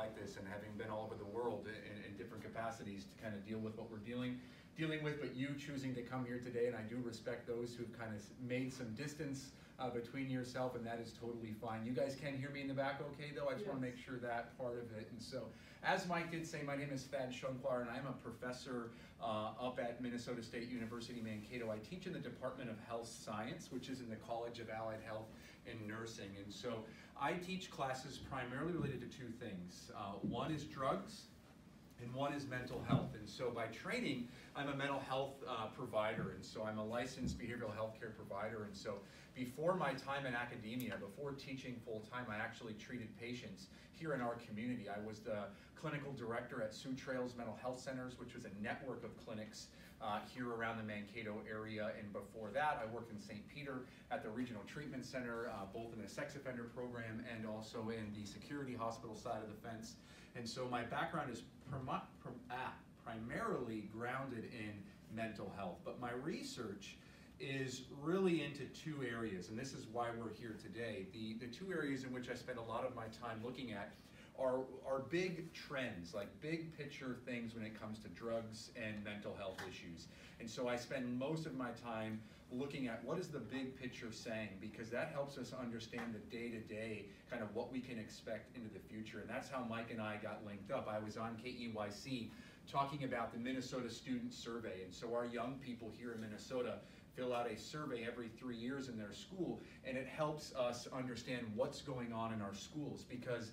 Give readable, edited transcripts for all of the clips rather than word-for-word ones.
like this, and having been all over the world in different capacities to kind of deal with what we're dealing with, but you choosing to come here today, and I do respect those who've kind of made some distance between yourself, and that is totally fine. You guys can hear me in the back okay, though? I just want to make sure that part of it. And so, as Mike did say, my name is Shunkwiler, and I'm a professor up at Minnesota State University, Mankato. I teach in the Department of Health Science, which is in the College of Allied Health and Nursing. And so I teach classes primarily related to two things. One is drugs, and one is mental health. And so by training, I'm a mental health provider, and so I'm a licensed behavioral health care provider. And so before my time in academia, before teaching full-time, I actually treated patients here in our community. I was the clinical director at Sioux Trails Mental Health Centers, which was a network of clinics here around the Mankato area. And before that, I worked in St. Peter at the Regional Treatment Center, both in the sex offender program and also in the security hospital side of the fence. And so my background is primarily grounded in mental health, but my research is really into two areas, and this is why we're here today. The two areas in which I spend a lot of my time looking at are big trends, like big picture things when it comes to drugs and mental health issues. And so I spend most of my time looking at what is the big picture saying, because that helps us understand the day-to-day kind of what we can expect into the future. And that's how Mike and I got linked up. I was on KEYC talking about the Minnesota Student Survey. And so our young people here in Minnesota fill out a survey every 3 years in their school, and it helps us understand what's going on in our schools, because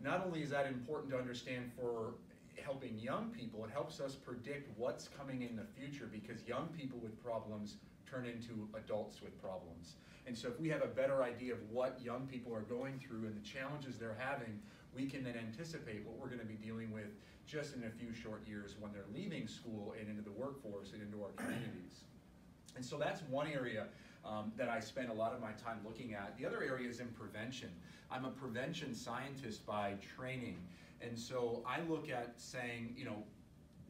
not only is that important to understand for helping young people, it helps us predict what's coming in the future, because young people with problems turn into adults with problems. And so if we have a better idea of what young people are going through and the challenges they're having, we can then anticipate what we're going to be dealing with just in a few short years when they're leaving school and into the workforce and into our communities. And so that's one area that I spend a lot of my time looking at. The other area is in prevention. I'm a prevention scientist by training. And so I look at saying, you know,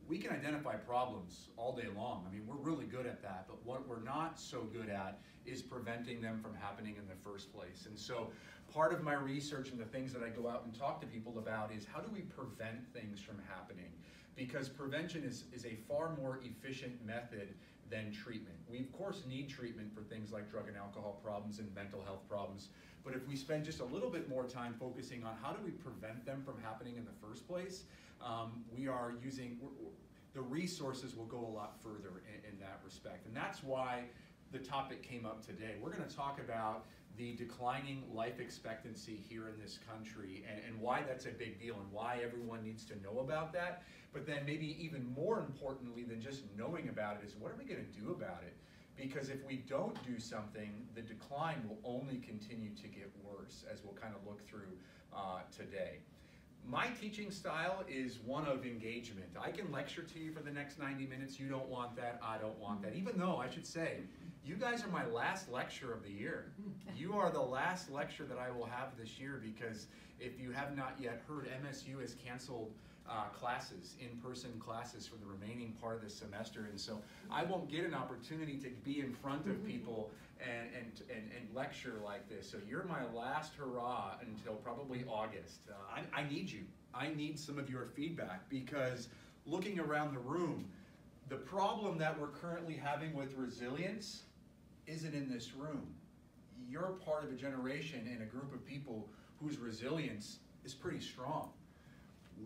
we can identify problems all day long. I mean, we're really good at that, but what we're not so good at is preventing them from happening in the first place. And so part of my research and the things that I go out and talk to people about is how do we prevent things from happening? Because prevention is a far more efficient method than treatment. We of course need treatment for things like drug and alcohol problems and mental health problems, but if we spend just a little bit more time focusing on how do we prevent them from happening in the first place, the resources will go a lot further in that respect. And that's why the topic came up today. We're going to talk about the declining life expectancy here in this country and why that's a big deal and why everyone needs to know about that. But then maybe even more importantly than just knowing about it is what are we going to do about it? Because if we don't do something, the decline will only continue to get worse, as we'll kind of look through today. My teaching style is one of engagement. I can lecture to you for the next 90 minutes. You don't want that, I don't want that. Even though I should say, you guys are my last lecture of the year. You are the last lecture that I will have this year, because if you have not yet heard, MSU has canceled classes, in-person classes for the remaining part of the semester, and so I won't get an opportunity to be in front of people and lecture like this. So you're my last hurrah until probably August. I need you. I need some of your feedback, because looking around the room, the problem that we're currently having with resilience isn't in this room. You're part of a generation and a group of people whose resilience is pretty strong.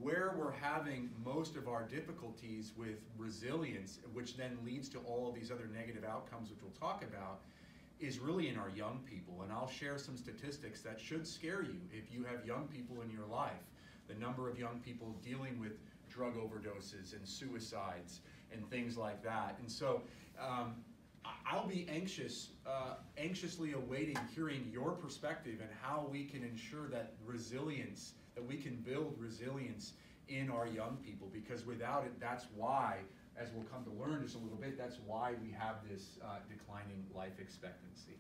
Where we're having most of our difficulties with resilience, which then leads to all of these other negative outcomes, which we'll talk about, is really in our young people. And I'll share some statistics that should scare you if you have young people in your life. The number of young people dealing with drug overdoses and suicides and things like that. And so I'll be anxiously awaiting hearing your perspective and how we can ensure that resilience, that we can build resilience in our young people, because without it, that's why, as we'll come to learn just a little bit, that's why we have this declining life expectancy.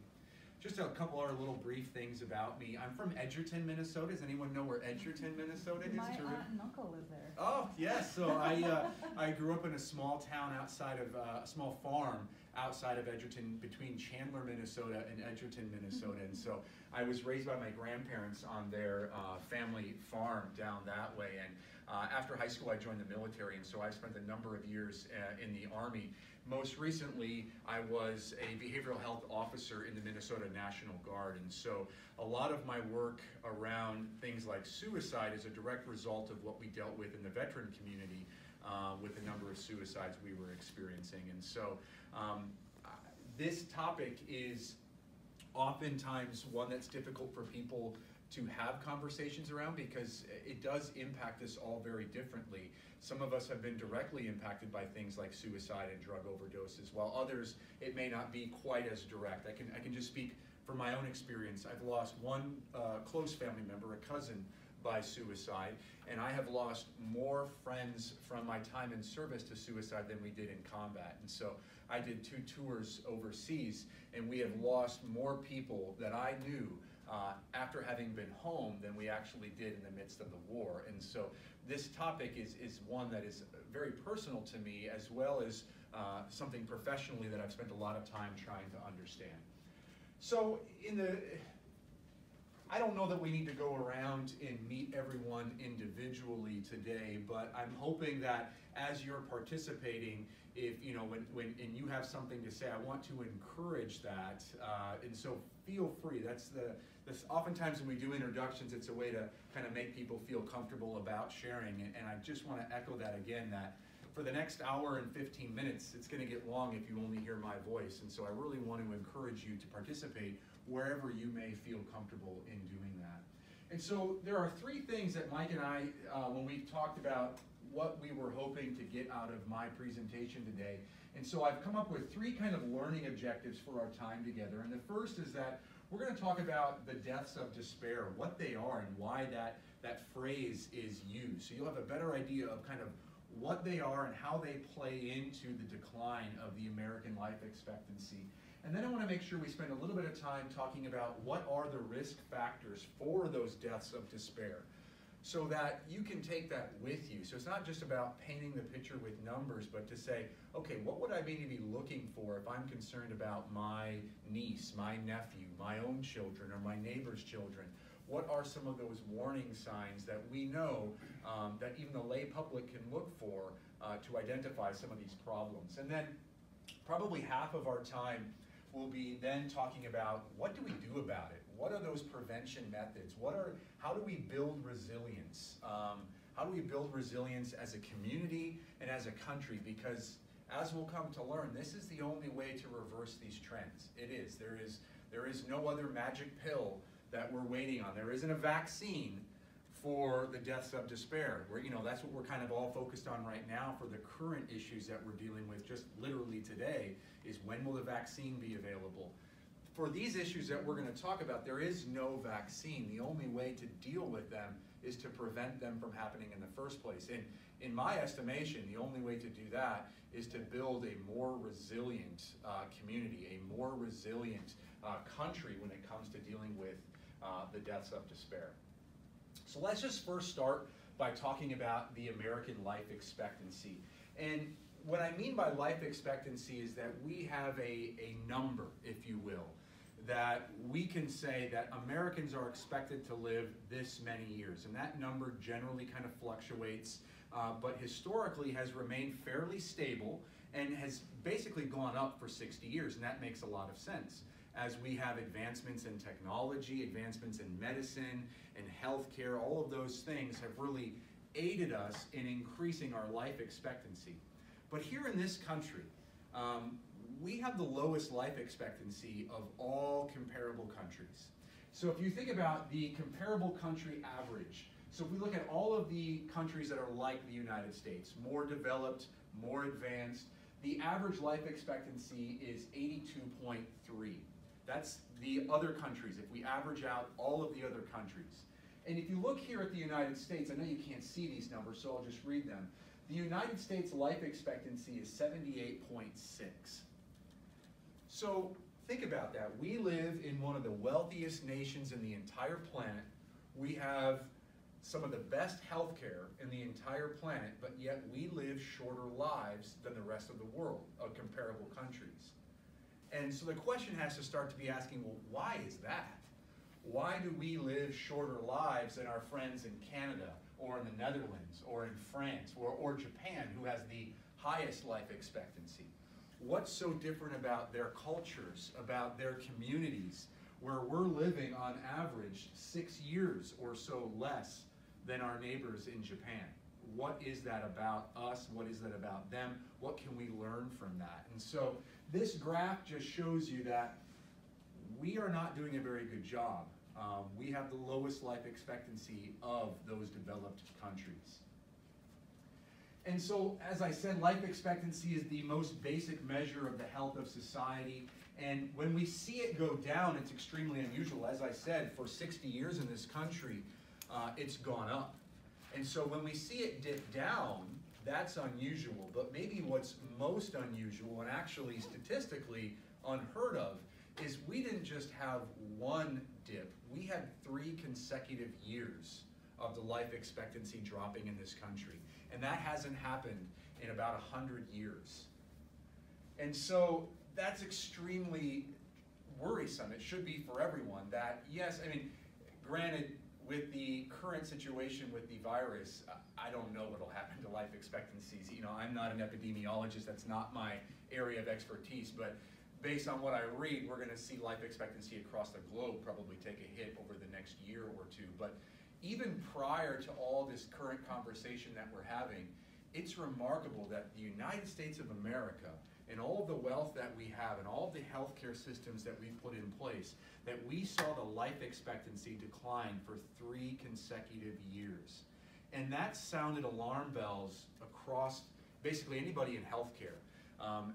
Just a couple other little brief things about me. I'm from Edgerton, Minnesota. Does anyone know where Edgerton, Minnesota is? My aunt and uncle live there. Oh, yes. So I grew up in a small town outside of a small farm outside of Edgerton, between Chandler, Minnesota and Edgerton, Minnesota. And so I was raised by my grandparents on their family farm down that way. And after high school, I joined the military, and so I spent a number of years in the Army. Most recently, I was a behavioral health officer in the Minnesota National Guard, and so a lot of my work around things like suicide is a direct result of what we dealt with in the veteran community with the number of suicides we were experiencing. And so this topic is oftentimes one that's difficult for people to have conversations around because it does impact us all very differently. Some of us have been directly impacted by things like suicide and drug overdoses, while others, it may not be quite as direct. I can just speak from my own experience. I've lost one close family member, a cousin, by suicide, and I have lost more friends from my time in service to suicide than we did in combat. And so I did 2 tours overseas, and we have lost more people that I knew after having been home than we actually did in the midst of the war. And so this topic is one that is very personal to me, as well as something professionally that I've spent a lot of time trying to understand. So I don't know that we need to go around and meet everyone individually today, but I'm hoping that as you're participating, if when you have something to say, I want to encourage that, and so feel free. That's oftentimes when we do introductions, it's a way to kind of make people feel comfortable about sharing, and I just want to echo that again, that for the next hour and 15 minutes, it's going to get long if you only hear my voice, and so I really want to encourage you to participate wherever you may feel comfortable in doing that. And so there are 3 things that Mike and I, when we talked about what we were hoping to get out of my presentation today, and so I've come up with 3 kind of learning objectives for our time together. And the first is that we're going to talk about the deaths of despair, what they are and why that phrase is used. So you'll have a better idea of kind of what they are and how they play into the decline of the American life expectancy. And then I want to make sure we spend a little bit of time talking about what are the risk factors for those deaths of despair, so that you can take that with you. So it's not just about painting the picture with numbers, but to say, okay, what would I need to be looking for if I'm concerned about my niece, my nephew, my own children, or my neighbor's children? What are some of those warning signs that we know that even the lay public can look for to identify some of these problems? And then probably half of our time will be then talking about what do we do about it? What are those prevention methods? How do we build resilience? How do we build resilience as a community and as a country? Because as we'll come to learn, this is the only way to reverse these trends. It is. There is no other magic pill that we're waiting on. There isn't a vaccine for the deaths of despair. That's what we're kind of all focused on right now for the current issues that we're dealing with just literally today, is when will the vaccine be available? For these issues that we're going to talk about, there is no vaccine. The only way to deal with them is to prevent them from happening in the first place. And in my estimation, the only way to do that is to build a more resilient community, a more resilient country when it comes to dealing with the deaths of despair. So let's just first start by talking about the American life expectancy. And what I mean by life expectancy is that we have a number, if you will, that we can say that Americans are expected to live this many years. And that number generally kind of fluctuates, but historically has remained fairly stable and has basically gone up for 60 years. And that makes a lot of sense, as we have advancements in technology, advancements in medicine and healthcare. All of those things have really aided us in increasing our life expectancy. But here in this country, we have the lowest life expectancy of all comparable countries. So if you think about the comparable country average, so if we look at all of the countries that are like the United States, more developed, more advanced, the average life expectancy is 82.3. That's the other countries, if we average out all of the other countries. And if you look here at the United States, I know you can't see these numbers, so I'll just read them. The United States life expectancy is 78.6. So think about that. We live in one of the wealthiest nations in the entire planet. We have some of the best healthcare in the entire planet, but yet we live shorter lives than the rest of the world of comparable countries. And so the question has to start to be asking, well, why is that? Why do we live shorter lives than our friends in Canada or in the Netherlands or in France or Japan, who has the highest life expectancy? What's so different about their cultures, about their communities, where we're living on average 6 years or so less than our neighbors in Japan? What is that about us? What is that about them? What can we learn from that? And so this graph just shows you that we are not doing a very good job. We have the lowest life expectancy of those developed countries. And so, as I said, life expectancy is the most basic measure of the health of society. And when we see it go down, it's extremely unusual. As I said, for 60 years in this country, it's gone up. And so when we see it dip down, that's unusual. But maybe what's most unusual, and actually statistically unheard of, is we didn't just have one dip. We had 3 consecutive years of the life expectancy dropping in this country. And that hasn't happened in about 100 years. And so that's extremely worrisome. It should be for everyone that, yes, I mean, granted, with the current situation with the virus, I don't know what will happen to life expectancies. You know, I'm not an epidemiologist. That's not my area of expertise. But based on what I read, we're going to see life expectancy across the globe probably take a hit over the next year or two. But even prior to all this current conversation that we're having, it's remarkable that the United States of America, and all of the wealth that we have, and all of the healthcare systems that we've put in place, that we saw the life expectancy decline for 3 consecutive years. And that sounded alarm bells across basically anybody in healthcare.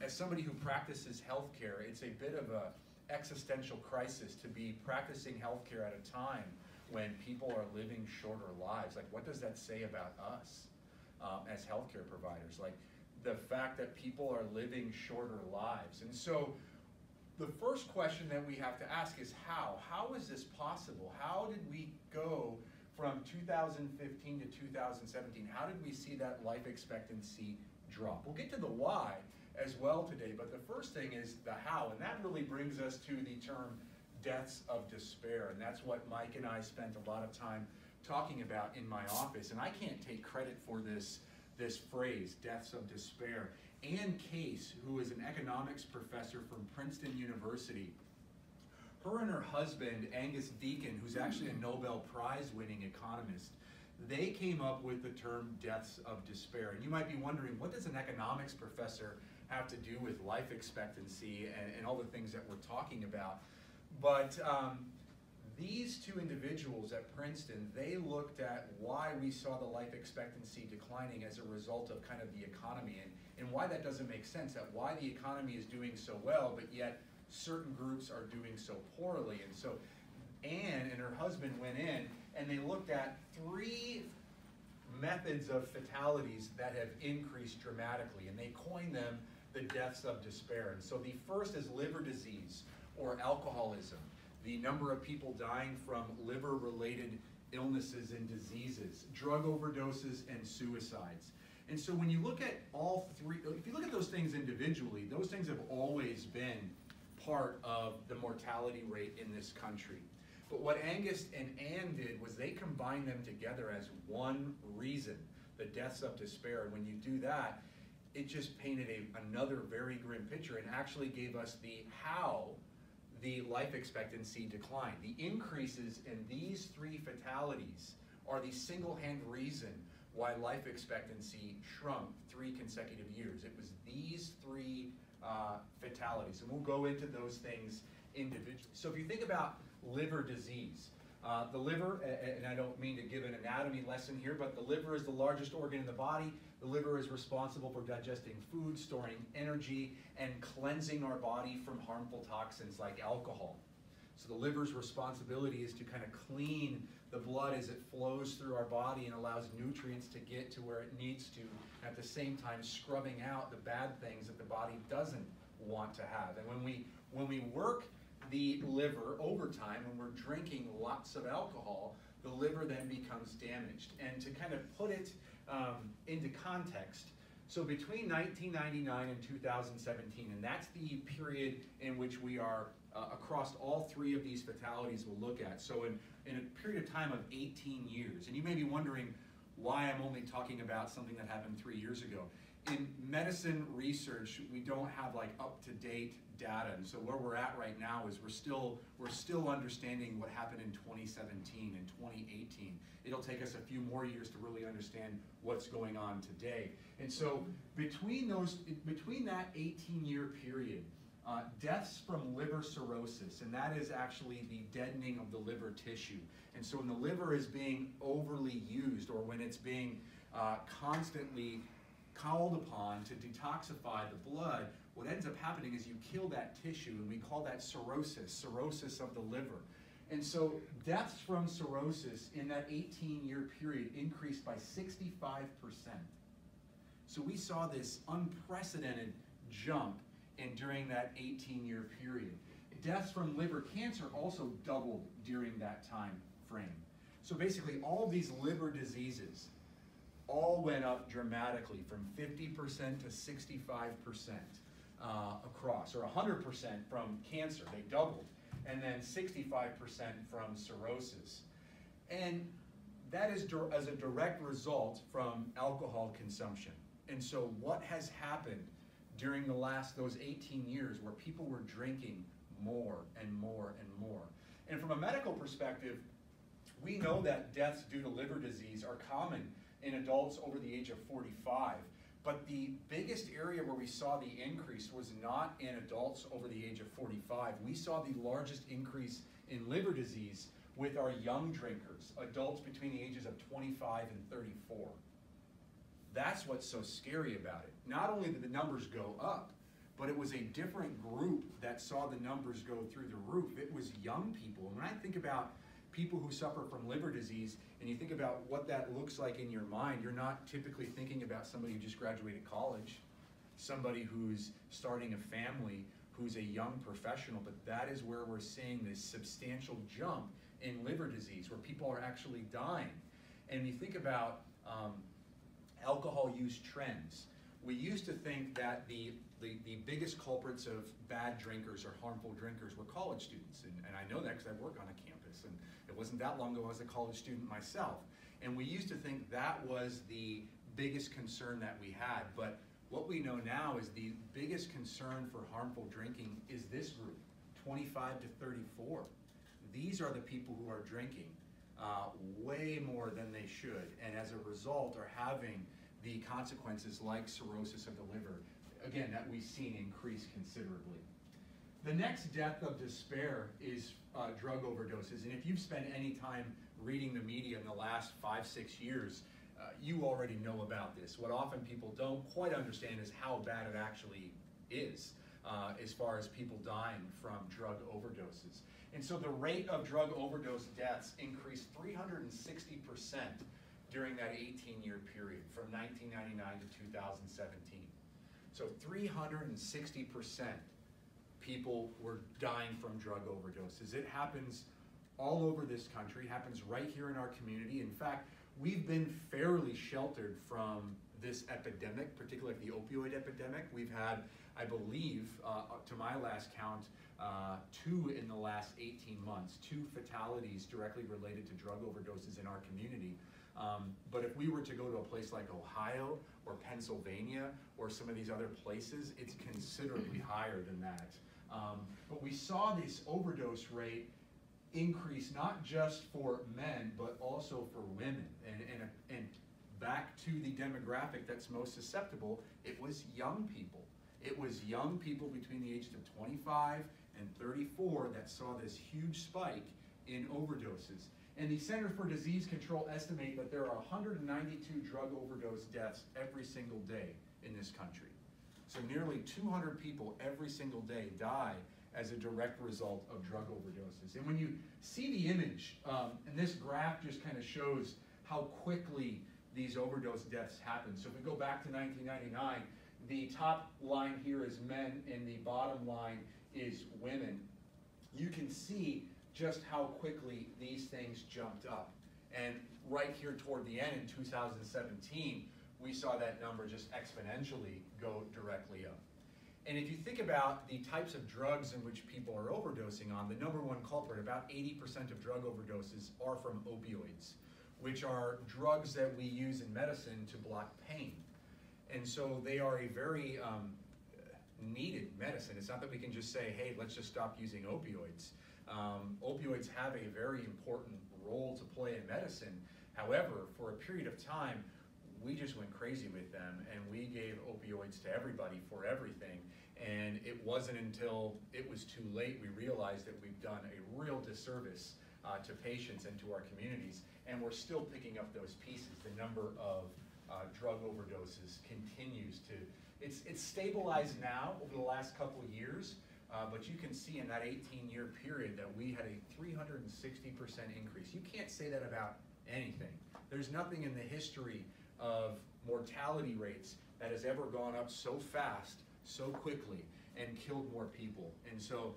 As somebody who practices healthcare, it's a bit of an existential crisis to be practicing healthcare at a time when people are living shorter lives. Like, what does that say about us as healthcare providers? Like, the fact that people are living shorter lives. And so the first question that we have to ask is how? How is this possible? How did we go from 2015 to 2017? How did we see that life expectancy drop? We'll get to the why as well today, but the first thing is the how, and that really brings us to the term deaths of despair, and that's what Mike and I spent a lot of time talking about in my office, and I can't take credit for this phrase, deaths of despair. Ann Case, who is an economics professor from Princeton University, her and her husband, Angus Deacon, who's actually a Nobel Prize-winning economist, they came up with the term deaths of despair. And you might be wondering, what does an economics professor have to do with life expectancy and all the things that we're talking about? But these two individuals at Princeton, they looked at why we saw the life expectancy declining as a result of kind of the economy, and why that doesn't make sense, that why the economy is doing so well, but yet certain groups are doing so poorly. And so Anne and her husband went in and they looked at 3 methods of fatalities that have increased dramatically, and they coined them the deaths of despair. And so the first is liver disease or alcoholism, the number of people dying from liver-related illnesses and diseases, drug overdoses, and suicides. And so when you look at all 3, if you look at those things individually, those things have always been part of the mortality rate in this country. But what Angus and Ann did was they combined them together as one reason, the deaths of despair. And when you do that, it just painted another very grim picture and actually gave us the how the life expectancy declined. The increases in these 3 fatalities are the single-hand reason why life expectancy shrunk 3 consecutive years. It was these 3 fatalities, and we'll go into those things individually. So if you think about liver disease, the liver, and I don't mean to give an anatomy lesson here, but the liver is the largest organ in the body. The liver is responsible for digesting food, storing energy, and cleansing our body from harmful toxins like alcohol. So the liver's responsibility is to kind of clean the blood as it flows through our body and allows nutrients to get to where it needs to, at the same time scrubbing out the bad things that the body doesn't want to have. And when we work the liver over time, when we're drinking lots of alcohol, the liver then becomes damaged. And to kind of put it into context, So between 1999 and 2017, and that's the period in which we are across all three of these fatalities we'll look at. So in a period of time of 18 years, and you may be wondering why I'm only talking about something that happened 3 years ago. In medicine research, we don't have like up-to-date data, and so where we're at right now is we're still understanding what happened in 2017 and 2018. It'll take us a few more years to really understand what's going on today. And so between that 18-year period, deaths from liver cirrhosis, and that is actually the deadening of the liver tissue. And so when the liver is being overly used, or when it's being constantly called upon to detoxify the blood, what ends up happening is you kill that tissue, and we call that cirrhosis of the liver. And so deaths from cirrhosis in that 18-year period increased by 65%. So we saw this unprecedented jump during that 18-year period. Deaths from liver cancer also doubled during that time frame. So basically all these liver diseases all went up dramatically from 50% to 65% across, or 100% from cancer, they doubled, and then 65% from cirrhosis. And that is as a direct result from alcohol consumption. And so what has happened during those 18 years where people were drinking more and more and more? And from a medical perspective, we know that deaths due to liver disease are common in adults over the age of 45. But the biggest area where we saw the increase was not in adults over the age of 45. We saw the largest increase in liver disease with our young drinkers, adults between the ages of 25 and 34. That's what's so scary about it. Not only did the numbers go up, but it was a different group that saw the numbers go through the roof. It was young people. And when I think about people who suffer from liver disease, and you think about what that looks like in your mind, you're not typically thinking about somebody who just graduated college, somebody who's starting a family, who's a young professional, but that is where we're seeing this substantial jump in liver disease, where people are actually dying. And you think about alcohol use trends. We used to think that the biggest culprits of bad drinkers or harmful drinkers were college students, and I know that because I work on a campus, and it wasn't that long ago I was a college student myself. And we used to think that was the biggest concern that we had, but what we know now is the biggest concern for harmful drinking is this group, 25 to 34. These are the people who are drinking way more than they should, and as a result are having the consequences like cirrhosis of the liver, again, that we've seen increase considerably. The next death of despair is drug overdoses, and if you've spent any time reading the media in the last 5-6 years, you already know about this. What often people don't quite understand is how bad it actually is as far as people dying from drug overdoses. And so the rate of drug overdose deaths increased 360% during that 18-year period from 1999 to 2017. So 360% people were dying from drug overdoses. It happens all over this country, happens right here in our community. In fact, we've been fairly sheltered from this epidemic, particularly the opioid epidemic. We've had, I believe, to my last count, 2 in the last 18 months, 2 fatalities directly related to drug overdoses in our community. But if we were to go to a place like Ohio or Pennsylvania or some of these other places, it's considerably higher than that. But we saw this overdose rate increase not just for men, but also for women. And back to the demographic that's most susceptible, it was young people. It was young people between the ages of 25 and 34 that saw this huge spike in overdoses. And the Center for Disease Control estimate that there are 192 drug overdose deaths every single day in this country. So nearly 200 people every single day die as a direct result of drug overdoses. And when you see the image, and this graph just kind of shows how quickly these overdose deaths happen. So if we go back to 1999, the top line here is men and the bottom line is women. You can see just how quickly these things jumped up. And right here toward the end in 2017, we saw that number just exponentially go directly up. And if you think about the types of drugs in which people are overdosing on, the number one culprit, about 80% of drug overdoses are from opioids, which are drugs that we use in medicine to block pain. And so they are a very needed medicine. It's not that we can just say, hey, let's just stop using opioids. Opioids have a very important role to play in medicine. However, for a period of time, we just went crazy with them, and we gave opioids to everybody for everything. And it wasn't until it was too late we realized that we've done a real disservice to patients and to our communities, and we're still picking up those pieces. The number of drug overdoses continues to, it's stabilized now over the last couple of years, but you can see in that 18-year period that we had a 360% increase. You can't say that about anything. There's nothing in the history of mortality rates that has ever gone up so fast, so quickly, and killed more people. And so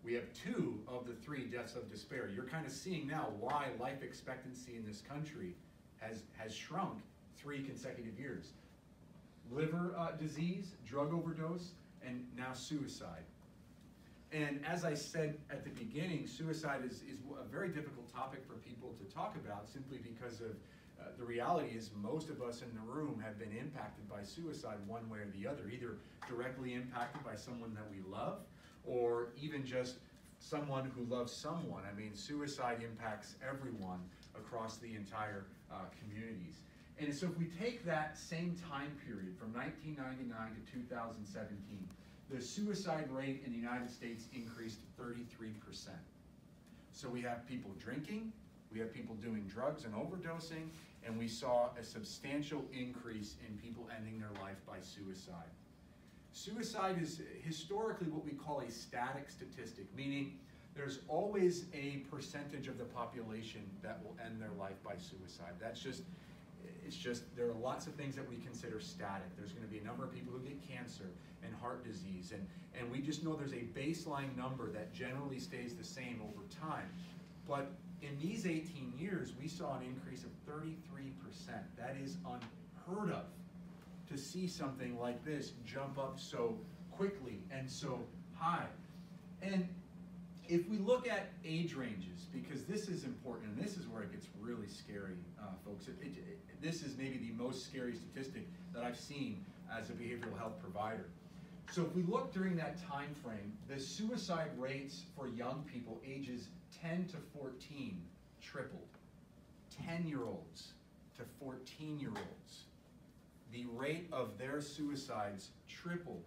we have 2 of the 3 deaths of despair. You're kind of seeing now why life expectancy in this country has shrunk 3 consecutive years. Liver disease, drug overdose, and now suicide. And as I said at the beginning, suicide is a very difficult topic for people to talk about, simply because of the reality is most of us in the room have been impacted by suicide one way or the other, either directly impacted by someone that we love, or even just someone who loves someone. I mean, suicide impacts everyone across the entire communities. And so if we take that same time period from 1999 to 2017, the suicide rate in the United States increased 33%. So we have people drinking, we have people doing drugs and overdosing, and we saw a substantial increase in people ending their life by suicide. Suicide is historically what we call a static statistic, meaning there's always a percentage of the population that will end their life by suicide. There are lots of things that we consider static. There's going to be a number of people who get cancer and heart disease, and we just know there's a baseline number that generally stays the same over time. But in these 18 years, we saw an increase of 33%. That is unheard of, to see something like this jump up so quickly and so high. And if we look at age ranges, because this is important, and this is where it gets really scary, folks. This is maybe the most scary statistic that I've seen as a behavioral health provider. So if we look during that time frame, the suicide rates for young people ages 10 to 14 tripled. 10-year-olds to 14-year-olds. The rate of their suicides tripled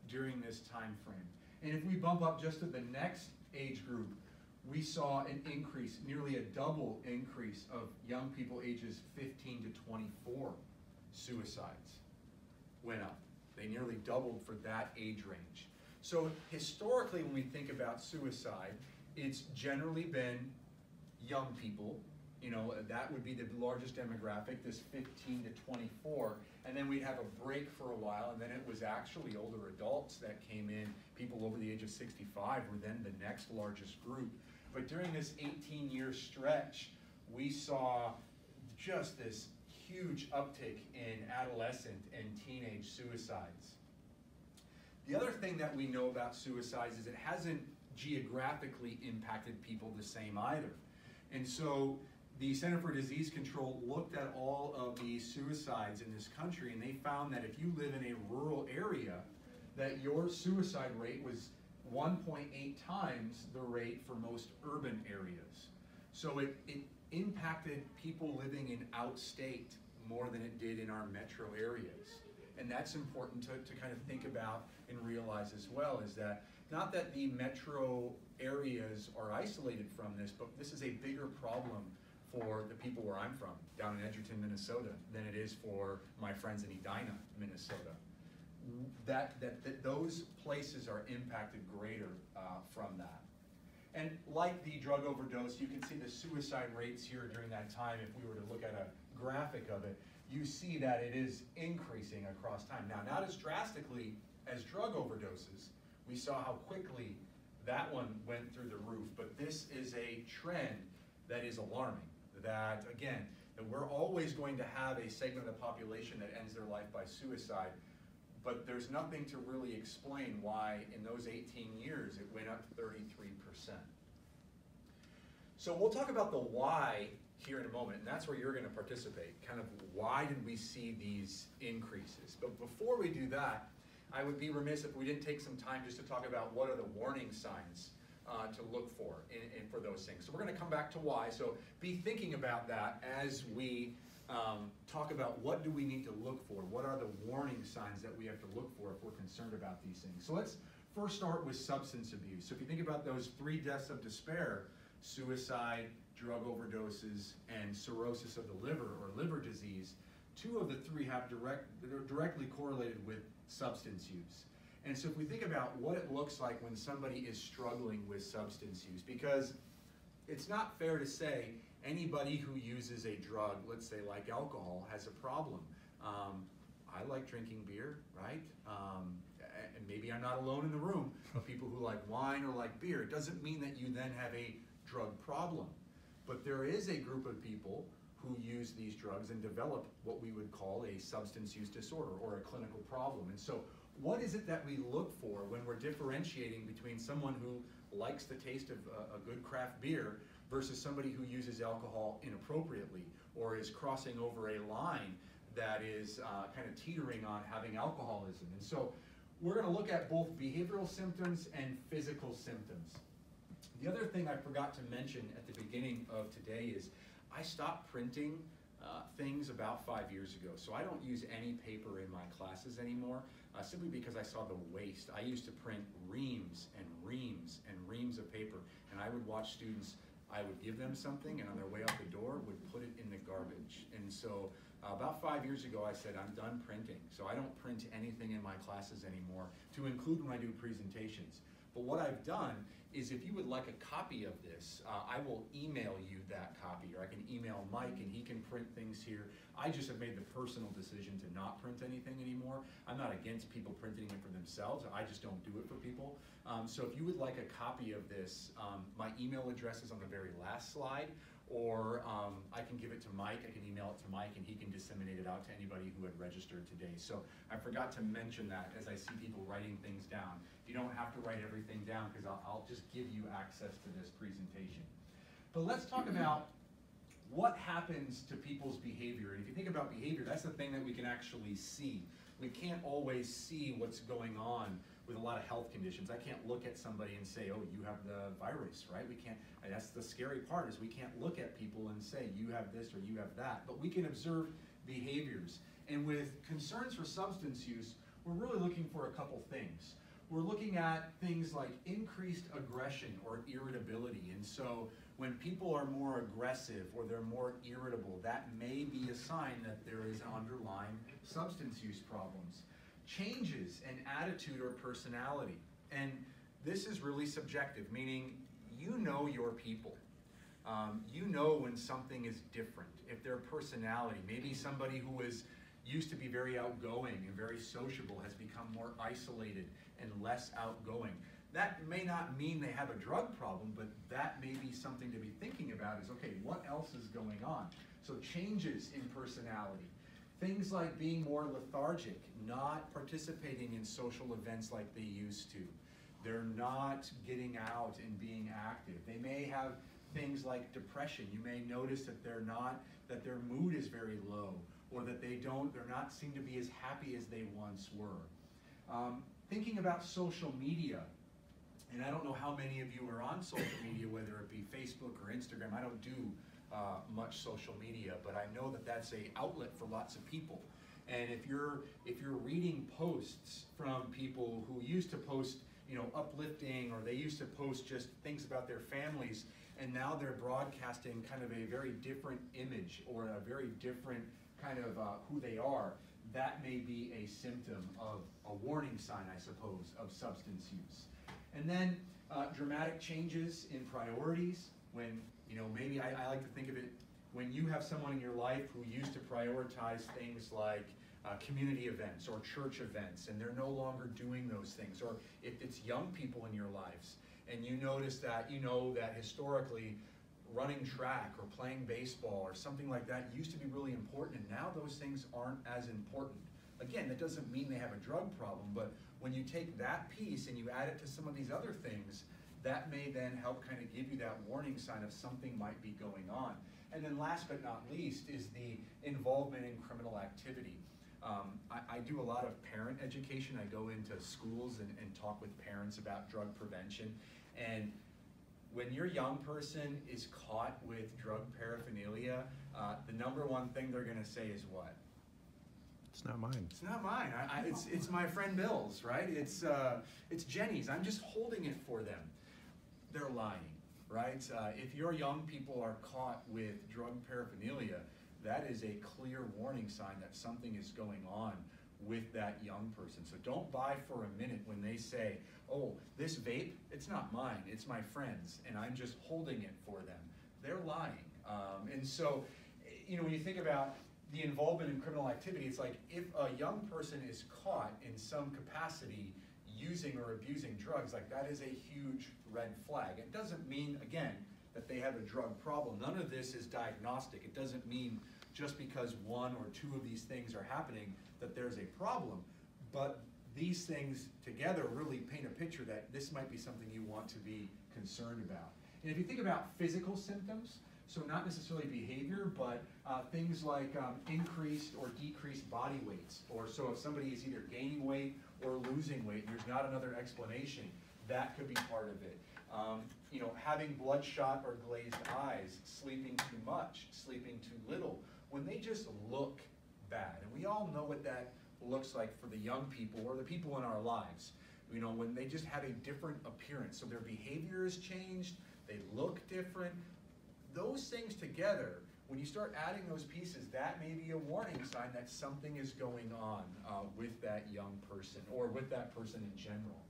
during this time frame. And if we bump up just to the next age group, we saw an increase, nearly a double increase of young people ages 15 to 24 suicides went up. They nearly doubled for that age range. So historically, when we think about suicide, it's generally been young people. You know, that would be the largest demographic, this 15 to 24. And then we'd have a break for a while, and then it was actually older adults that came in. People over the age of 65 were then the next largest group. But during this 18-year stretch, we saw just this huge uptick in adolescent and teenage suicides. The other thing that we know about suicides is it hasn't geographically impacted people the same either. And so the Center for Disease Control looked at all of the suicides in this country, and they found that if you live in a rural area, that your suicide rate was 1.8 times the rate for most urban areas. So it impacted people living in outstate more than it did in our metro areas. And that's important to kind of think about and realize as well, is that not that the metro areas are isolated from this, but this is a bigger problem for the people where I'm from, down in Edgerton, Minnesota, than it is for my friends in Edina, Minnesota. Those places are impacted greater from that. And like the drug overdose, you can see the suicide rates here during that time. If we were to look at a graphic of it, you see that it is increasing across time. Now, not as drastically as drug overdoses. We saw how quickly that one went through the roof, but this is a trend that is alarming. That, again, And we're always going to have a segment of the population that ends their life by suicide, but there's nothing to really explain why in those 18 years it went up 33%. So we'll talk about the why here in a moment, and that's where you're going to participate. Kind of why did we see these increases? But before we do that, I would be remiss if we didn't take some time just to talk about what are the warning signs to look for for those things. So we're going to come back to why. So be thinking about that as we talk about what do we need to look for. What are the warning signs that we have to look for if we're concerned about these things? So let's first start with substance abuse. So if you think about those 3 deaths of despair, suicide, drug overdoses, and cirrhosis of the liver or liver disease, 2 of the 3 have they're directly correlated with substance use. And so if we think about what it looks like when somebody is struggling with substance use, because it's not fair to say anybody who uses a drug, let's say like alcohol, has a problem. I like drinking beer, right? And maybe I'm not alone in the room of people who like wine or like beer. It doesn't mean that you then have a drug problem. But there is a group of people who use these drugs and develop what we would call a substance use disorder or a clinical problem. And so what is it that we look for when we're differentiating between someone who likes the taste of a good craft beer versus somebody who uses alcohol inappropriately or is crossing over a line that is kind of teetering on having alcoholism? And so we're going to look at both behavioral symptoms and physical symptoms. The other thing I forgot to mention at the beginning of today is I stopped printing things about 5 years ago. So I don't use any paper in my classes anymore, simply because I saw the waste. I used to print reams and reams and reams of paper, and I would watch students, I would give them something, and on their way out the door would put it in the garbage. And so about 5 years ago, I said, I'm done printing. So I don't print anything in my classes anymore, to include when I do presentations. But what I've done is if you would like a copy of this, I will email you that copy, or I can email Mike and he can print things here. I just have made the personal decision to not print anything anymore. I'm not against people printing it for themselves. I just don't do it for people. So if you would like a copy of this, my email address is on the very last slide, or I can give it to Mike. I can email it to Mike and he can disseminate it out to anybody who had registered today. So I forgot to mention that as I see people writing things down. You don't have to write everything down because I'll just give you access to this presentation. But let's talk about what happens to people's behavior. And if you think about behavior, that's the thing that we can actually see. We can't always see what's going on with a lot of health conditions. I can't look at somebody and say, oh, you have the virus, right? We can't, and that's the scary part, is we can't look at people and say, you have this or you have that. But we can observe behaviors. And with concerns for substance use, we're really looking for a couple things. We're looking at things like increased aggression or irritability. And so when people are more aggressive or they're more irritable, that may be a sign that there is underlying substance use problems. Changes in attitude or personality. And this is really subjective, meaning you know your people. You know when something is different. If their personality, maybe somebody who was used to be very outgoing and very sociable has become more isolated and less outgoing. That may not mean they have a drug problem, but that may be something to be thinking about is, okay, what else is going on? So changes in personality. Things like being more lethargic, not participating in social events like they used to. They're not getting out and being active. They may have things like depression. You may notice that that their mood is very low, or that they're not seem to be as happy as they once were. Thinking about social media, and I don't know how many of you are on social media, whether it be Facebook or Instagram. I don't do much social media, but I know that that's an outlet for lots of people. And if you're reading posts from people who used to post, uplifting, or they used to post just things about their families, and now they're broadcasting kind of a very different image or a very different kind of who they are, that may be a symptom of a warning sign, I suppose, of substance use. And then dramatic changes in priorities, when, maybe I like to think of it, when you have someone in your life who used to prioritize things like community events or church events, and they're no longer doing those things. Or if it's young people in your lives, and you notice that, that historically, running track or playing baseball or something like that used to be really important, and now those things aren't as important. Again, that doesn't mean they have a drug problem, but when you take that piece and you add it to some of these other things, that may then help kind of give you that warning sign of something might be going on. And then last but not least is the involvement in criminal activity. I do a lot of parent education. I go into schools and talk with parents about drug prevention. And when your young person is caught with drug paraphernalia, the number one thing they're going to say is what? It's not mine. It's not mine. It's my friend Bill's, right? It's Jenny's. I'm just holding it for them. They're lying, right? If your young people are caught with drug paraphernalia, that is a clear warning sign that something is going on with that young person. So don't buy for a minute when they say, oh, this vape, it's not mine, it's my friend's, and I'm just holding it for them. They're lying. And so, when you think about the involvement in criminal activity, it's like if a young person is caught in some capacity using or abusing drugs, like that is a huge red flag. It doesn't mean, again, that they have a drug problem. None of this is diagnostic. It doesn't mean just because one or two of these things are happening that there's a problem. But these things together really paint a picture that this might be something you want to be concerned about. And if you think about physical symptoms, so not necessarily behavior, but things like increased or decreased body weights, or so if somebody is either gaining weight or losing weight, and there's not another explanation, that could be part of it. Having bloodshot or glazed eyes, sleeping too much, sleeping too little, when they just look bad, and we all know what that looks like for the young people or the people in our lives, when they just have a different appearance, so their behavior has changed, they look different. Those things together, when you start adding those pieces, that may be a warning sign that something is going on with that young person or with that person in general.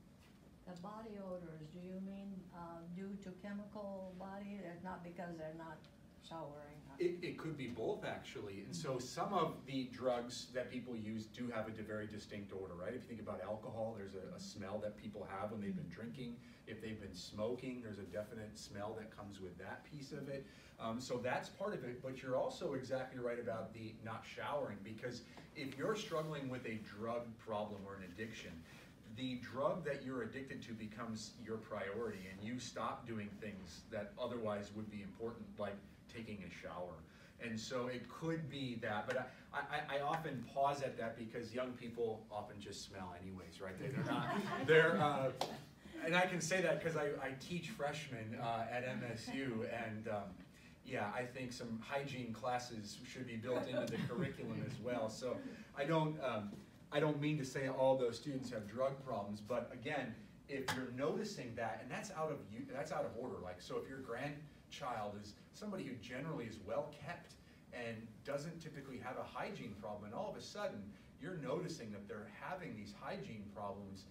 The body odors, do you mean due to chemical body, not because they're not showering? It could be both, actually. And so some of the drugs that people use do have a very distinct odor, right? If you think about alcohol, there's a smell that people have when they've been drinking. If they've been smoking, there's a definite smell that comes with that piece of it. So that's part of it, but you're also exactly right about the not showering, because if you're struggling with a drug problem or an addiction, the drug that you're addicted to becomes your priority, and you stop doing things that otherwise would be important, like taking a shower. And so it could be that, but I often pause at that because young people often just smell anyways, right? They're not, and I can say that because I teach freshmen at MSU, and yeah, I think some hygiene classes should be built into the curriculum as well. So I don't mean to say all those students have drug problems, but again, if you're noticing that, and that's out of order. Like, so if your grandchild is somebody who generally is well kept and doesn't typically have a hygiene problem, and all of a sudden you're noticing that they're having these hygiene problems,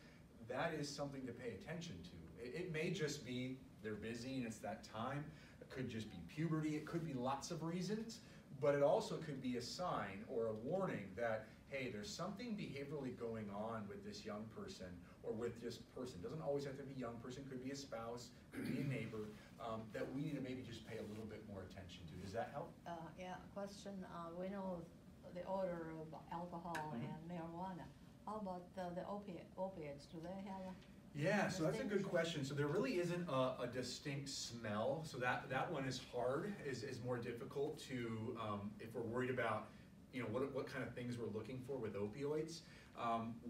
that is something to pay attention to. It may just be they're busy and it's that time. It could just be puberty. It could be lots of reasons, but it also could be a sign or a warning that, hey, there's something behaviorally going on with this young person or with this person. It doesn't always have to be a young person, could be a spouse, could be a neighbor, that we need to maybe just pay a little bit more attention to. Does that help? Yeah, question. We know the odor of alcohol and marijuana. How about the opiates? Do they have a... Yeah, so that's a good question. So there really isn't a distinct smell. So that one is hard, is more difficult to, if we're worried about, what kind of things we're looking for with opioids.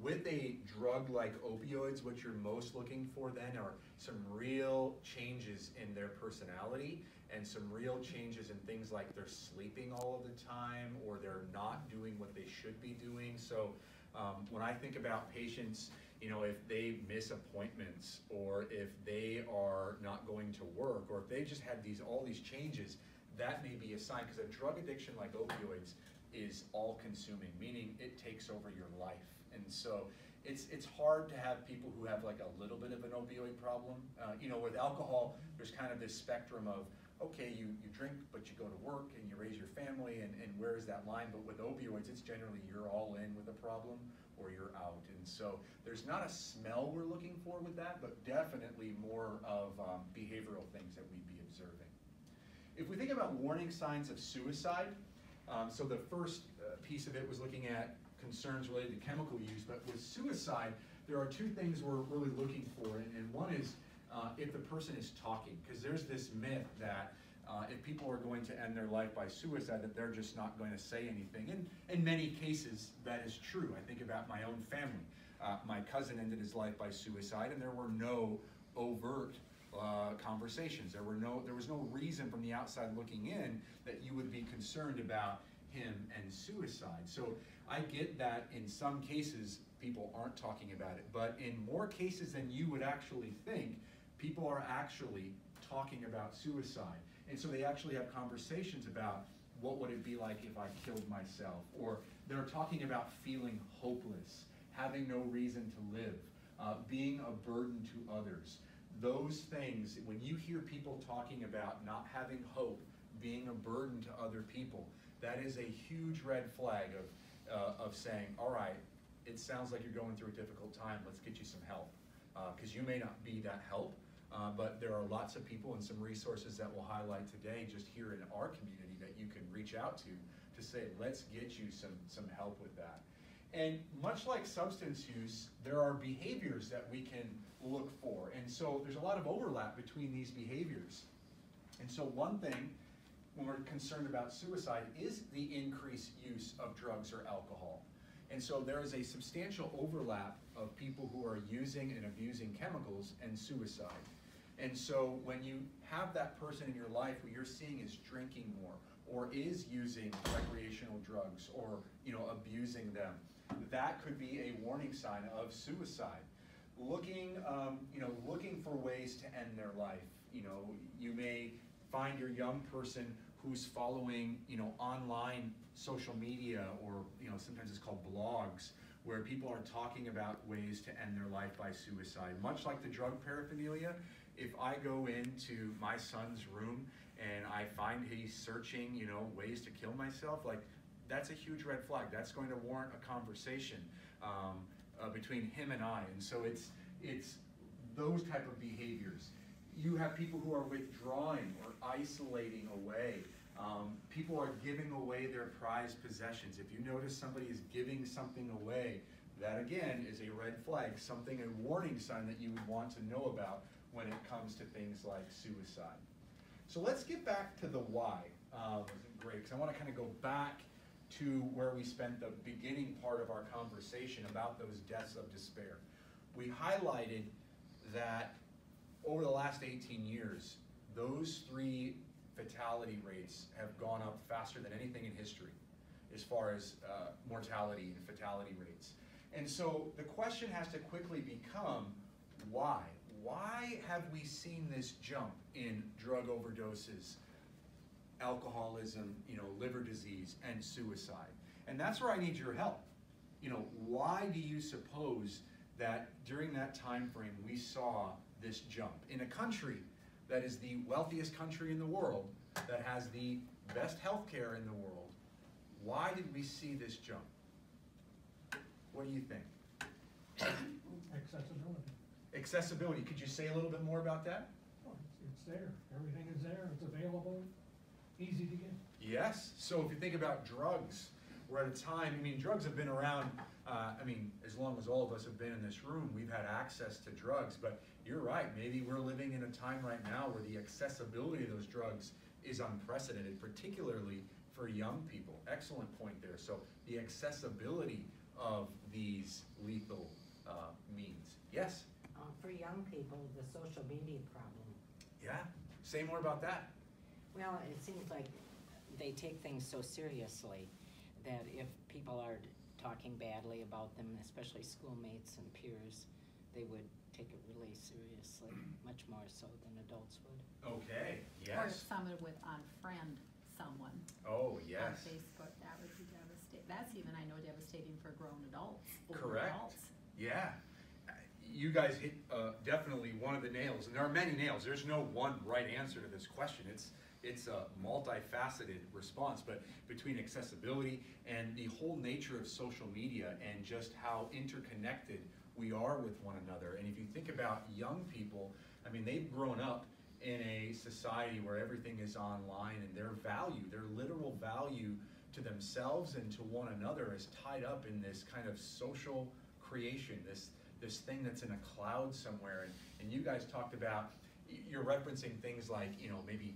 With a drug like opioids, what you're most looking for then are some real changes in their personality and some real changes in things like they're sleeping all of the time or they're not doing what they should be doing. So when I think about patients, if they miss appointments or if they are not going to work or if they just had all these changes, that may be a sign, because a drug addiction like opioids is all-consuming, meaning it takes over your life. And so it's hard to have people who have like a little bit of an opioid problem. With alcohol, there's kind of this spectrum of, okay, you drink, but you go to work and you raise your family, and where is that line? But with opioids, it's generally you're all in with a problem or you're out. And so there's not a smell we're looking for with that, but definitely more of behavioral things that we'd be observing. if we think about warning signs of suicide, so the first piece of it was looking at concerns related to chemical use, but with suicide, there are two things we're really looking for, and one is if the person is talking, because there's this myth that if people are going to end their life by suicide, that they're just not going to say anything. And in many cases, that is true. I think about my own family. My cousin ended his life by suicide, and there were no overt conversations. There was no reason from the outside looking in that you would be concerned about him and suicide. So I get that in some cases people aren't talking about it, but in more cases than you would actually think, people are actually talking about suicide. And so they actually have conversations about what would it be like if I killed myself, or they're talking about feeling hopeless, having no reason to live, being a burden to others. Those things, when you hear people talking about not having hope, being a burden to other people, that is a huge red flag of saying, all right, it sounds like you're going through a difficult time, let's get you some help. Because you may not be that help, but there are lots of people and some resources that we'll highlight today just here in our community that you can reach out to say, let's get you some help with that. And much like substance use, there are behaviors that we can look for. And so there's a lot of overlap between these behaviors. And so one thing, when we're concerned about suicide, is the increased use of drugs or alcohol. And so there is a substantial overlap of people who are using and abusing chemicals and suicide. And so when you have that person in your life who you're seeing is drinking more, or is using recreational drugs, or abusing them, that could be a warning sign of suicide. Looking for ways to end their life. You may find your young person who's following online social media, or sometimes it's called blogs, where people are talking about ways to end their life by suicide. Much like the drug paraphernalia, if I go into my son's room and I find he's searching ways to kill myself, like, that's a huge red flag. That's going to warrant a conversation between him and I. And so it's those type of behaviors. You have people who are withdrawing or isolating away. People are giving away their prized possessions. If you notice somebody is giving something away, that again is a red flag, a warning sign that you would want to know about when it comes to things like suicide. So let's get back to the why. Great, because I want to kind of go back to where we spent the beginning part of our conversation about those deaths of despair. We highlighted that over the last 18 years, those three fatality rates have gone up faster than anything in history as far as mortality and fatality rates. And so the question has to quickly become, why? Why have we seen this jump in drug overdoses, alcoholism, liver disease, and suicide? And that's where I need your help. Why do you suppose that during that time frame we saw this jump in a country that is the wealthiest country in the world, that has the best healthcare in the world? Why did we see this jump? What do you think? Accessibility. Accessibility. Could you say a little bit more about that? Well, it's there. Everything is there. It's available. Easy to get. Yes. So if you think about drugs, we're at a time, drugs have been around, as long as all of us have been in this room, we've had access to drugs. But you're right, maybe we're living in a time right now where the accessibility of those drugs is unprecedented, particularly for young people. Excellent point there. So the accessibility of these lethal means. Yes? For young people, the social media problem. Yeah. Say more about that. Well, it seems like they take things so seriously that if people are talking badly about them, especially schoolmates and peers, they would take it really seriously, much more so than adults would. Okay. Or if Yes. someone would unfriend someone Oh, on yes. Facebook, that would be devastating. That's even, I know, devastating for grown adults. older Correct. adults. Yeah. You guys hit definitely one of the nails, and there are many nails. There's no one right answer to this question. It's a multifaceted response, but between accessibility and the whole nature of social media and just how interconnected we are with one another. And if you think about young people, they've grown up in a society where everything is online and their value, their literal value to themselves and to one another is tied up in this kind of social creation, this thing that's in a cloud somewhere. And you guys talked about, you're referencing things like, maybe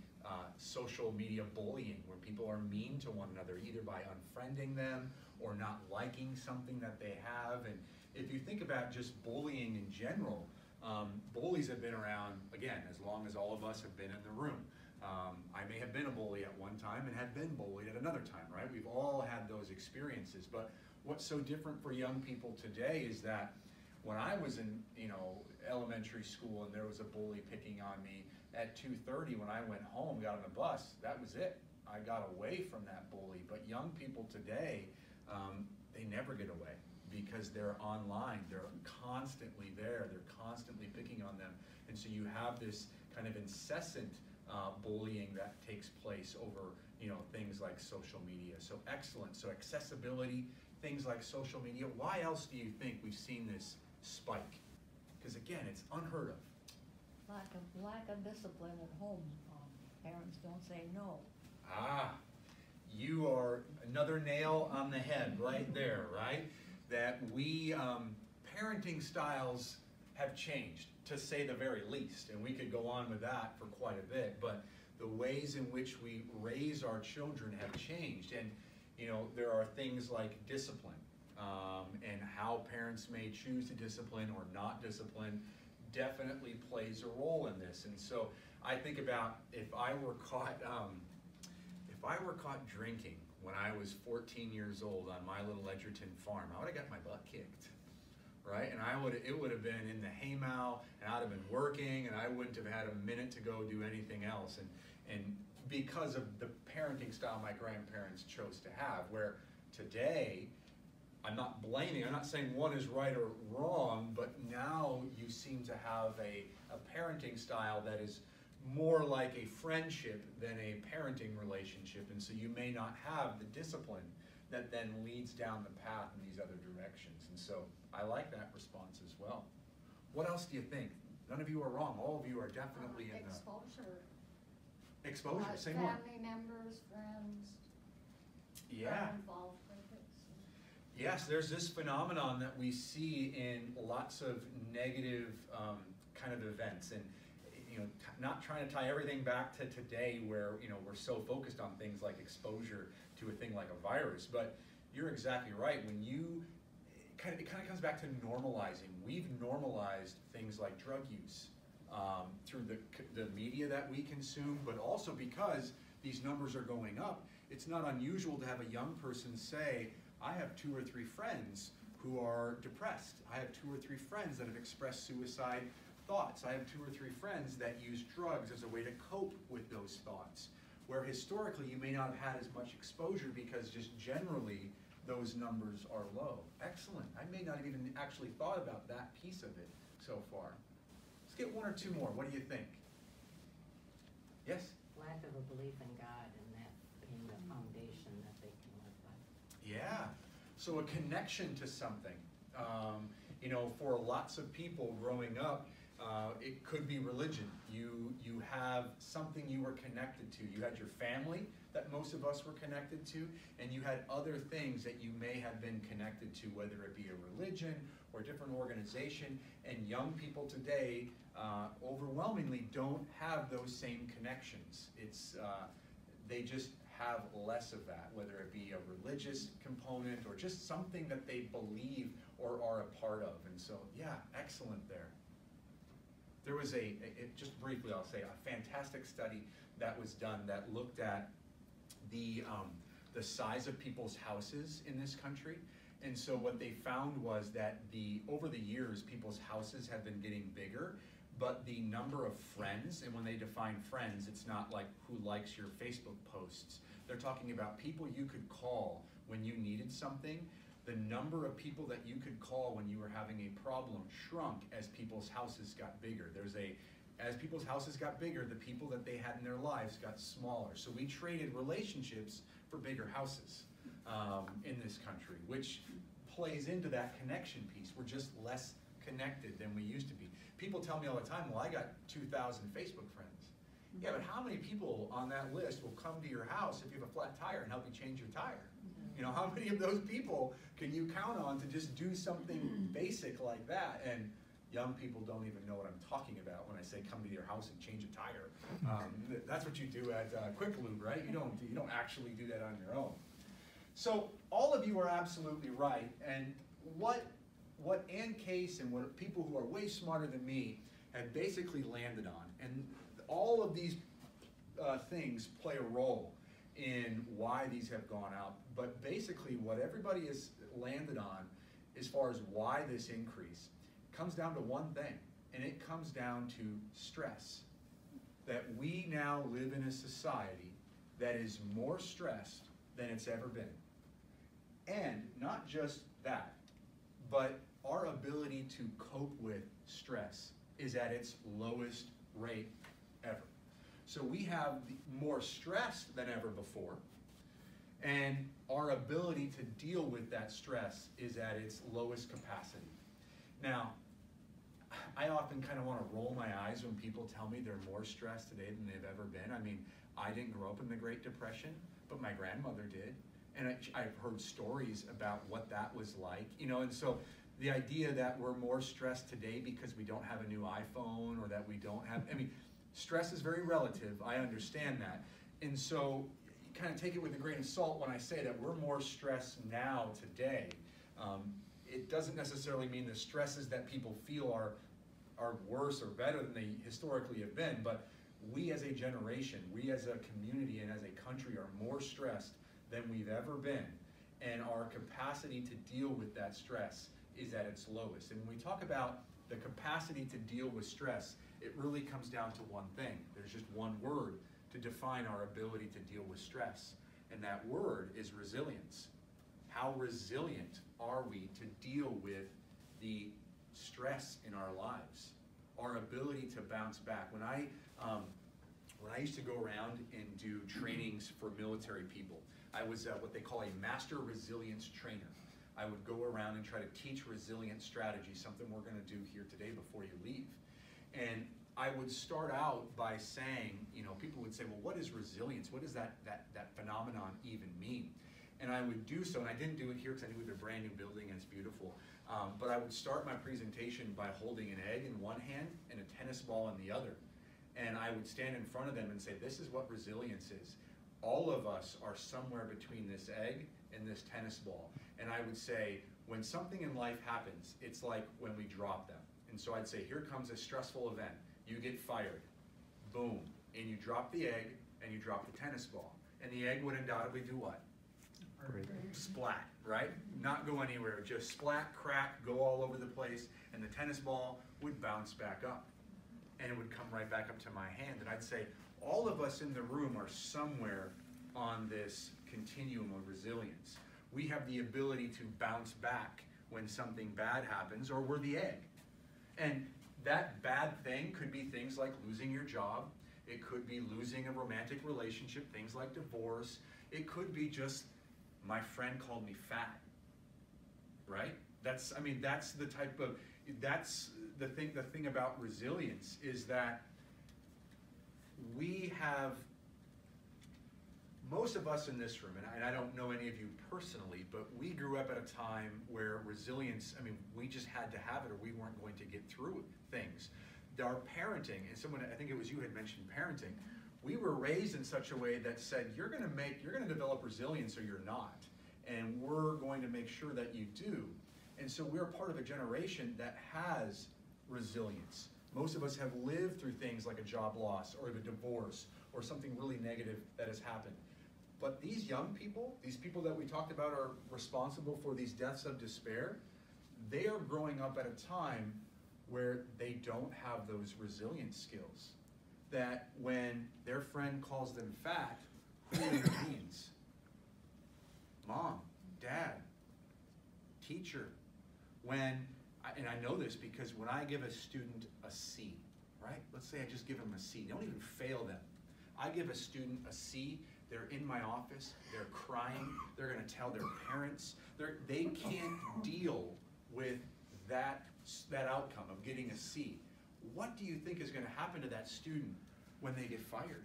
social media bullying, where people are mean to one another, either by unfriending them or not liking something that they have. And if you think about just bullying in general, bullies have been around, again, as long as all of us have been in the room. I may have been a bully at one time and have been bullied at another time, right? We've all had those experiences. But what's so different for young people today is that when I was in, elementary school and there was a bully picking on me, at 2:30 when I went home, got on the bus, that was it. I got away from that bully. But young people today, they never get away because they're online. They're constantly there. They're constantly picking on them. And so you have this kind of incessant bullying that takes place over, things like social media. So excellent. So accessibility, things like social media. Why else do you think we've seen this spike? Because again, it's unheard of. Lack of discipline at home. Parents don't say no. Ah, you are another nail on the head right there, right? That we, parenting styles have changed, to say the very least, and we could go on with that for quite a bit, but the ways in which we raise our children have changed. And, there are things like discipline, and how parents may choose to discipline or not discipline definitely plays a role in this. And so I think about if I were caught drinking when I was 14 years old on my little Edgerton farm, I would have got my butt kicked, right? And it would have been in the haymow, and I'd have been working, and I wouldn't have had a minute to go do anything else. And because of the parenting style my grandparents chose to have, where today, I'm not blaming, I'm not saying one is right or wrong, but now you seem to have a parenting style that is more like a friendship than a parenting relationship, and so you may not have the discipline that then leads down the path in these other directions. And so I like that response as well. What else do you think? None of you are wrong. All of you are definitely in the... Exposure, same one. Family members, friends. Yeah. Involved with it. Yes, there's this phenomenon that we see in lots of negative kind of events, and not trying to tie everything back to today, where we're so focused on things like exposure to a thing like a virus. But you're exactly right. When it kind of comes back to normalizing. We've normalized things like drug use through the media that we consume, but also because these numbers are going up. It's not unusual to have a young person say, I have 2 or 3 friends who are depressed. I have 2 or 3 friends that have expressed suicide thoughts. I have 2 or 3 friends that use drugs as a way to cope with those thoughts. Where historically you may not have had as much exposure because just generally those numbers are low. Excellent. I may not have even actually thought about that piece of it so far. Let's get 1 or 2 more. What do you think? Yes? Lack of a belief in God, and that being the foundation that they can live by. Yeah. So a connection to something. For lots of people growing up, it could be religion. You have something you were connected to. You had your family that most of us were connected to, and you had other things that you may have been connected to, whether it be a religion or a different organization. And young people today overwhelmingly don't have those same connections. They just have less of that, whether it be a religious component or just something that they believe or are a part of. And so, yeah, excellent there. There was just briefly I'll say, a fantastic study that was done that looked at the size of people's houses in this country. And so what they found was that over the years, people's houses have been getting bigger, but the number of friends, and when they define friends, it's not like who likes your Facebook posts. They're talking about people you could call when you needed something. The number of people that you could call when you were having a problem shrunk as people's houses got bigger. As people's houses got bigger, the people that they had in their lives got smaller. So we traded relationships for bigger houses in this country, which plays into that connection piece. We're just less connected than we used to be. People tell me all the time, well, I got 2,000 Facebook friends. Yeah, but how many people on that list will come to your house if you have a flat tire and help you change your tire? You know, how many of those people can you count on to just do something basic like that? And young people don't even know what I'm talking about when I say come to your house and change a tire. That's what you do at Quick Lube, right? You don't actually do that on your own. So all of you are absolutely right. And what Ann Case and what people who are way smarter than me have basically landed on, and all of these things play a role in why these have gone out. But basically what everybody has landed on as far as why this increase comes down to one thing, and it comes down to stress. That we now live in a society that is more stressed than it's ever been. And not just that, but our ability to cope with stress is at its lowest rate ever. So we have more stress than ever before, and our ability to deal with that stress is at its lowest capacity. Now, I often kind of want to roll my eyes when people tell me they're more stressed today than they've ever been. I mean, I didn't grow up in the Great Depression, but my grandmother did. And I've heard stories about what that was like, you know, and so the idea that we're more stressed today because we don't have a new iPhone or that we don't have, I mean, stress is very relative, I understand that. And so you kind of take it with a grain of salt when I say that we're more stressed now today. It doesn't necessarily mean the stresses that people feel are worse or better than they historically have been, but we as a generation, we as a community and as a country are more stressed than we've ever been, and our capacity to deal with that stress is at its lowest. And when we talk about the capacity to deal with stress, it really comes down to one thing. There's just one word to define our ability to deal with stress, and that word is resilience. How resilient are we to deal with the stress in our lives? Our ability to bounce back. When I used to go around and do trainings for military people, I was what they call a master resilience trainer. I would go around and try to teach resilience strategies, something we're going to do here today before you leave. And I would start out by saying, you know, people would say, well, what is resilience? What does that phenomenon even mean? And I would do so, and I didn't do it here because I knew we have a brand new building and it's beautiful. But I would start my presentation by holding an egg in one hand and a tennis ball in the other. And I would stand in front of them and say, this is what resilience is. All of us are somewhere between this egg and this tennis ball. And I would say, when something in life happens, it's like when we drop them. And so I'd say, here comes a stressful event. You get fired. Boom. And you drop the egg and you drop the tennis ball. And the egg would undoubtedly do what? Great. Splat, right? Not go anywhere. Just splat, crack, go all over the place. And the tennis ball would bounce back up. And it would come right back up to my hand. And I'd say, all of us in the room are somewhere on this continuum of resilience. We have the ability to bounce back when something bad happens, or we're the egg. And that bad thing could be things like losing your job. It could be losing a romantic relationship, things like divorce. It could be just, my friend called me fat, right? That's the type of, that's the thing about resilience is that we have, most of us in this room, and I don't know any of you personally, but we grew up at a time where resilience, we just had to have it or we weren't going to get through things. Our parenting, and someone, I think it was you had mentioned parenting, we were raised in such a way that said, you're going to develop resilience or you're not. And we're going to make sure that you do. And so we're part of a generation that has resilience. Most of us have lived through things like a job loss or a divorce or something really negative that has happened. But these young people, these people that we talked about are responsible for these deaths of despair, they are growing up at a time where they don't have those resilience skills. That when their friend calls them fat, who intervenes? Mom, dad, teacher. And I know this because when I give a student a C, right? Let's say I just give them a C. Don't even fail them. I give a student a C. They're in my office. They're crying. They're going to tell their parents. They can't deal with that outcome of getting a C. What do you think is going to happen to that student when they get fired?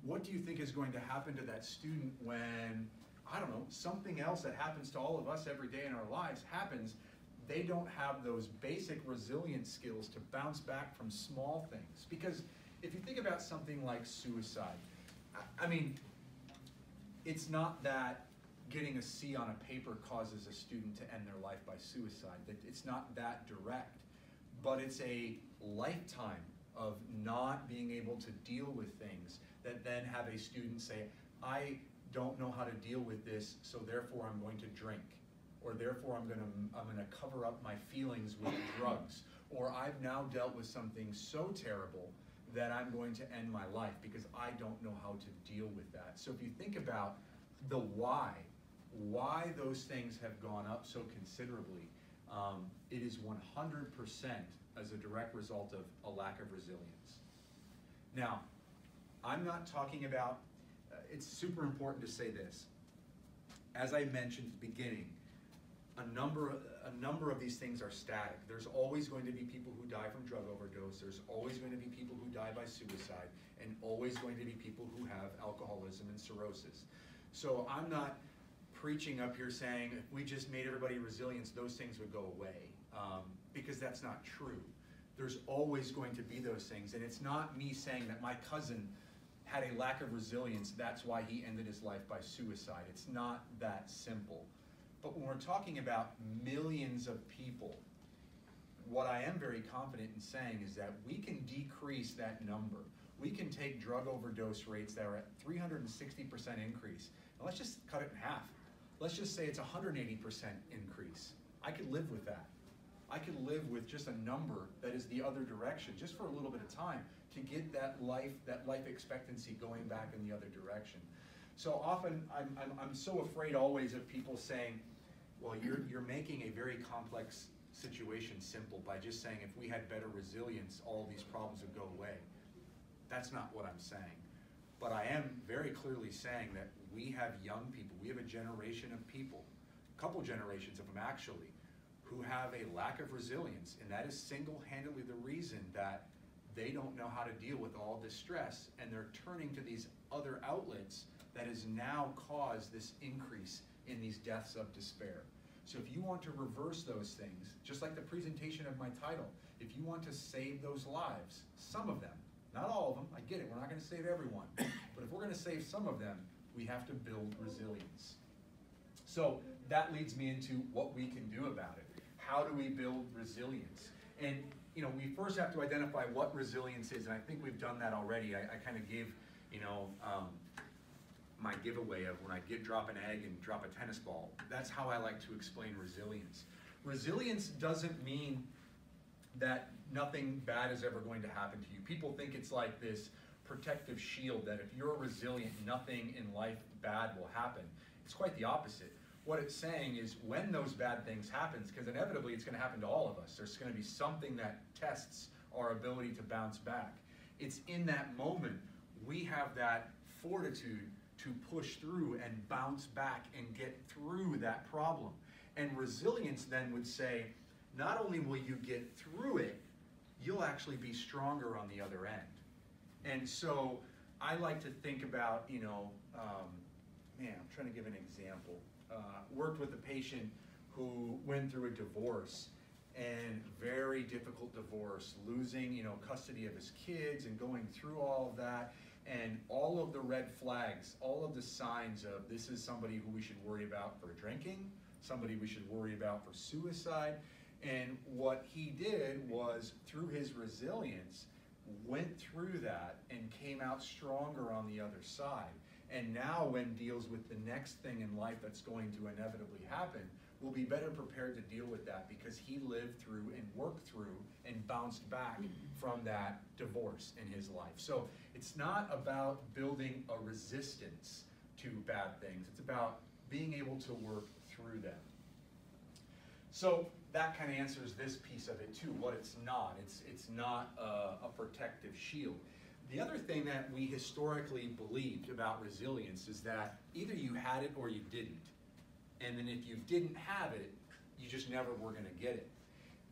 What do you think is going to happen to that student when, I don't know, something else that happens to all of us every day in our lives happens? They don't have those basic resilience skills to bounce back from small things. Because if you think about something like suicide, I mean, it's not that getting a C on a paper causes a student to end their life by suicide. It's not that direct, but it's a lifetime of not being able to deal with things that then have a student say, I don't know how to deal with this, so therefore I'm going to drink, or therefore I'm gonna cover up my feelings with drugs, or I've now dealt with something so terrible that I'm going to end my life because I don't know how to deal with that. So if you think about the why those things have gone up so considerably, it is 100% as a direct result of a lack of resilience. Now, I'm not talking about, it's super important to say this. As I mentioned at the beginning, a number of these things are static. There's always going to be people who die from drug overdose, there's always going to be people who die by suicide, and always going to be people who have alcoholism and cirrhosis. So I'm not preaching up here saying if we just made everybody resilient, those things would go away, because that's not true. There's always going to be those things, and it's not me saying that my cousin had a lack of resilience, that's why he ended his life by suicide. It's not that simple. But when we're talking about millions of people, what I am very confident in saying is that we can decrease that number. We can take drug overdose rates that are at 360% increase, and let's just cut it in half. Let's just say it's 180% increase. I could live with that. I could live with just a number that is the other direction, just for a little bit of time, to get that life expectancy going back in the other direction. So often, I'm so afraid always of people saying, well, you're making a very complex situation simple by just saying if we had better resilience, all these problems would go away. That's not what I'm saying. But I am very clearly saying that we have young people, we have a generation of people, a couple generations of them actually, who have a lack of resilience, and that is single-handedly the reason that they don't know how to deal with all this stress, and they're turning to these other outlets that has now caused this increase in these deaths of despair. So if you want to reverse those things, just like the presentation of my title, if you want to save those lives, some of them, not all of them, I get it, we're not going to save everyone, but if we're going to save some of them, we have to build resilience. So that leads me into what we can do about it. How do we build resilience? And you know, we first have to identify what resilience is, and I think we've done that already. I kind of gave, my giveaway of when I drop an egg and drop a tennis ball. That's how I like to explain resilience. Resilience doesn't mean that nothing bad is ever going to happen to you. People think it's like this protective shield that if you're resilient, nothing in life bad will happen. It's quite the opposite. What it's saying is when those bad things happen, because inevitably it's going to happen to all of us, there's going to be something that tests our ability to bounce back. It's in that moment we have that fortitude to push through and bounce back and get through that problem. And resilience then would say, not only will you get through it, you'll actually be stronger on the other end. And so I like to think about, I'm trying to give an example. Worked with a patient who went through a divorce, and very difficult divorce, losing custody of his kids and going through all of that, and all of the red flags, all of the signs of this is somebody who we should worry about for drinking, somebody we should worry about for suicide. And what he did was, through his resilience, went through that and came out stronger on the other side. And now when deals with the next thing in life that's going to inevitably happen, will be better prepared to deal with that because he lived through and worked through and bounced back from that divorce in his life. So it's not about building a resistance to bad things. It's about being able to work through them. So that kind of answers this piece of it too, what it's not. It's not a protective shield. The other thing that we historically believed about resilience is that either you had it or you didn't. And then if you didn't have it, you just never were going to get it.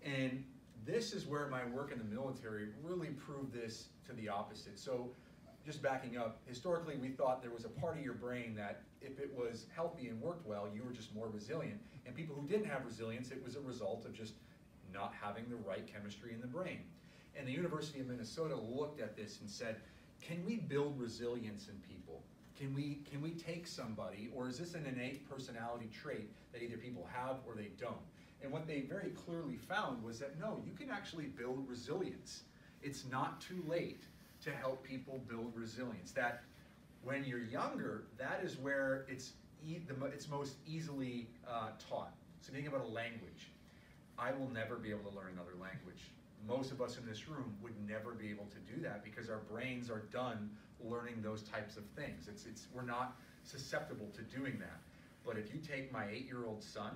And this is where my work in the military really proved this to the opposite. So just backing up, historically we thought there was a part of your brain that if it was healthy and worked well, you were just more resilient. And people who didn't have resilience, it was a result of just not having the right chemistry in the brain. And the University of Minnesota looked at this and said, can we build resilience in people? Can we take somebody, or is this an innate personality trait that either people have or they don't? And what they very clearly found was that no, you can actually build resilience. It's not too late to help people build resilience. That when you're younger, that is where it's most easily taught. So think about a language. I will never be able to learn another language. Most of us in this room would never be able to do that because our brains are done learning those types of things. We're not susceptible to doing that. But if you take my 8-year-old son,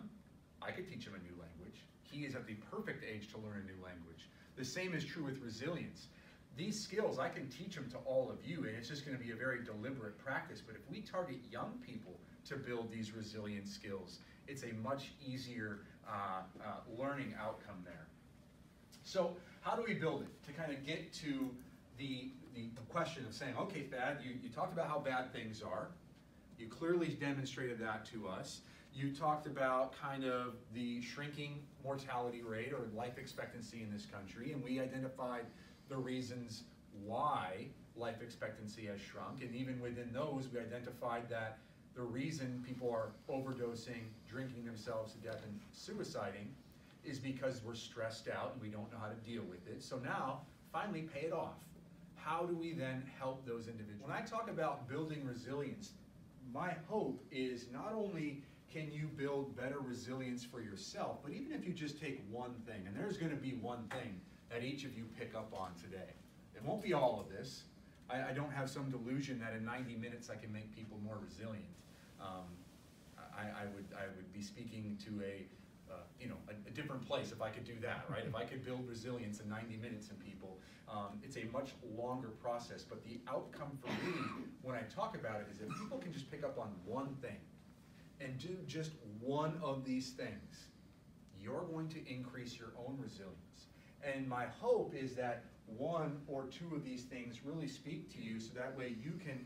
I could teach him a new language. He is at the perfect age to learn a new language. The same is true with resilience. These skills, I can teach them to all of you, and it's just going to be a very deliberate practice. But if we target young people to build these resilient skills, it's a much easier learning outcome there. So how do we build it? To kind of get to the question of saying, okay, Thad, you talked about how bad things are. You clearly demonstrated that to us. You talked about kind of the shrinking mortality rate or life expectancy in this country, and we identified the reasons why life expectancy has shrunk. And even within those, we identified that the reason people are overdosing, drinking themselves to death, and suiciding is because we're stressed out and we don't know how to deal with it. So now, finally pay it off. How do we then help those individuals? When I talk about building resilience, my hope is not only can you build better resilience for yourself, but even if you just take one thing, and there's going to be one thing that each of you pick up on today. It won't be all of this. I don't have some delusion that in 90 minutes I can make people more resilient. I would be speaking to a different place if I could do that, right? If I could build resilience in 90 minutes in people, it's a much longer process. But the outcome for me when I talk about it is if people can just pick up on one thing and do just one of these things, you're going to increase your own resilience. And my hope is that one or two of these things really speak to you so that way you can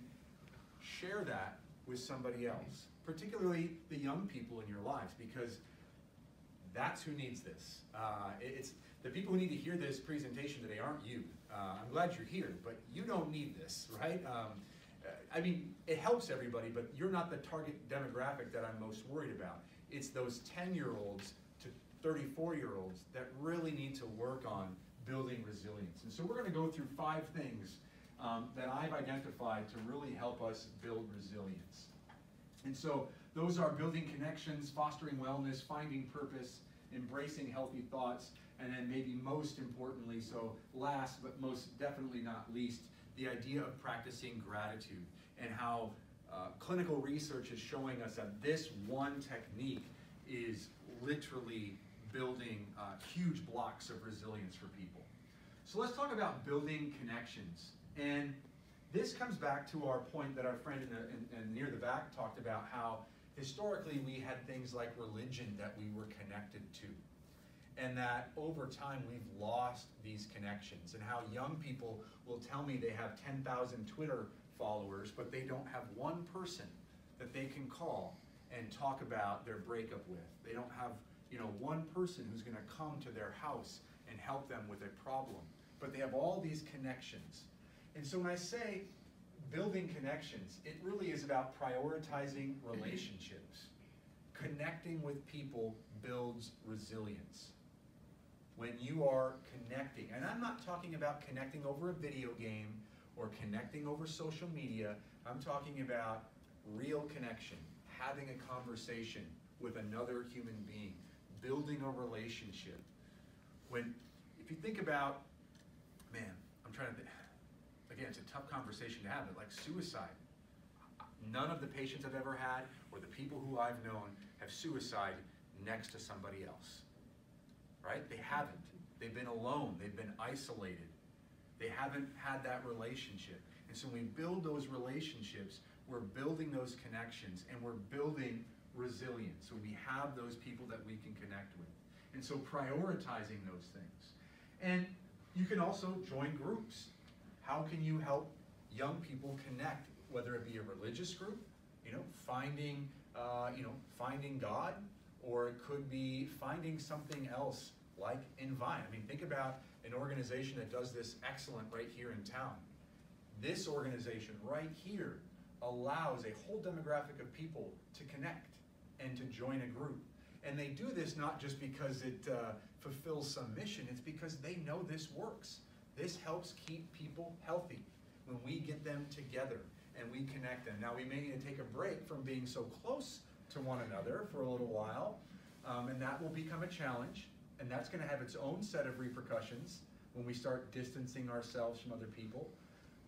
share that with somebody else, particularly the young people in your lives, because that's who needs this. It's the people who need to hear this presentation today aren't you. I'm glad you're here, but you don't need this, right? I mean, it helps everybody, but you're not the target demographic that I'm most worried about. It's those 10-year-olds to 34-year-olds that really need to work on building resilience. And so we're going to go through 5 things that I've identified to really help us build resilience. And so those are building connections, fostering wellness, finding purpose, embracing healthy thoughts, and then maybe most importantly, so last but most definitely not least, the idea of practicing gratitude and how clinical research is showing us that this one technique is literally building huge blocks of resilience for people. So let's talk about building connections. And this comes back to our point that our friend in near the back talked about, how historically we had things like religion that we were connected to. And that over time we've lost these connections, and how young people will tell me they have 10,000 Twitter followers, but they don't have one person that they can call and talk about their breakup with. They don't have, one person who's going to come to their house and help them with a problem. But they have all these connections. And so when I say building connections, it really is about prioritizing relationships. Connecting with people builds resilience. When you are connecting, and I'm not talking about connecting over a video game or connecting over social media, I'm talking about real connection, having a conversation with another human being, building a relationship. If you think about, man, I'm trying to think, again, it's a tough conversation to have, but like suicide. None of the patients I've ever had or the people who I've known have suicide next to somebody else, right? They haven't. They've been alone. They've been isolated. They haven't had that relationship. And so when we build those relationships, we're building those connections and we're building resilience. So we have those people that we can connect with. And so prioritizing those things. And you can also join groups. How can you help young people connect, whether it be a religious group, finding God, or it could be finding something else like Invine. I mean, think about an organization that does this excellent right here in town. This organization right here allows a whole demographic of people to connect and to join a group. And they do this not just because it fulfills some mission, it's because they know this works. This helps keep people healthy when we get them together and we connect them. Now, we may need to take a break from being so close to one another for a little while, and that will become a challenge, and that's going to have its own set of repercussions when we start distancing ourselves from other people.